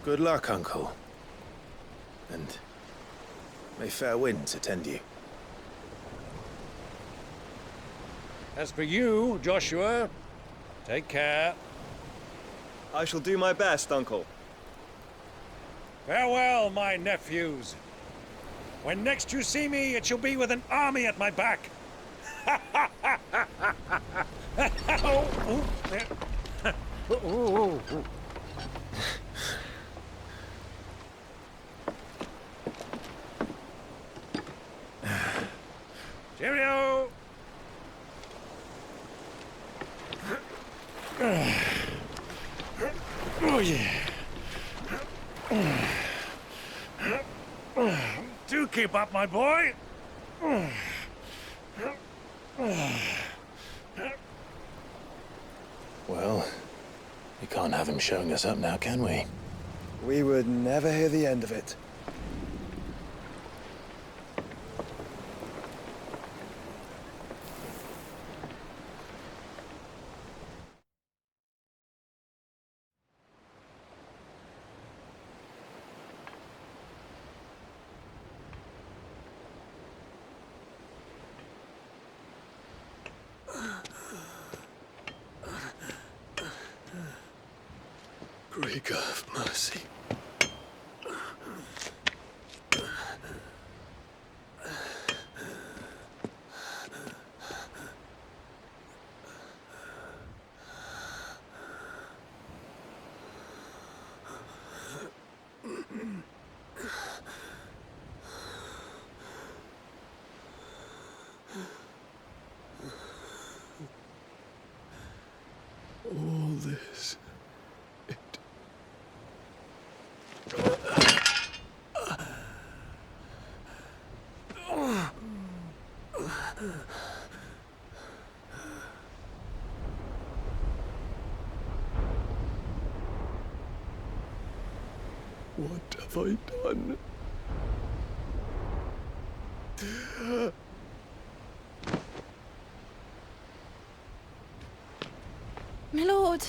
Good luck, Uncle. And may fair winds attend you. As for you, Joshua, take care. I shall do my best, Uncle. Farewell, my nephews. When next you see me, it shall be with an army at my back. Cheerio! Oh, yeah. Do keep up, my boy. Well, we can't have him showing us up now, can we? We would never hear the end of it. Great God of mercy. All this. What have I done? My lord.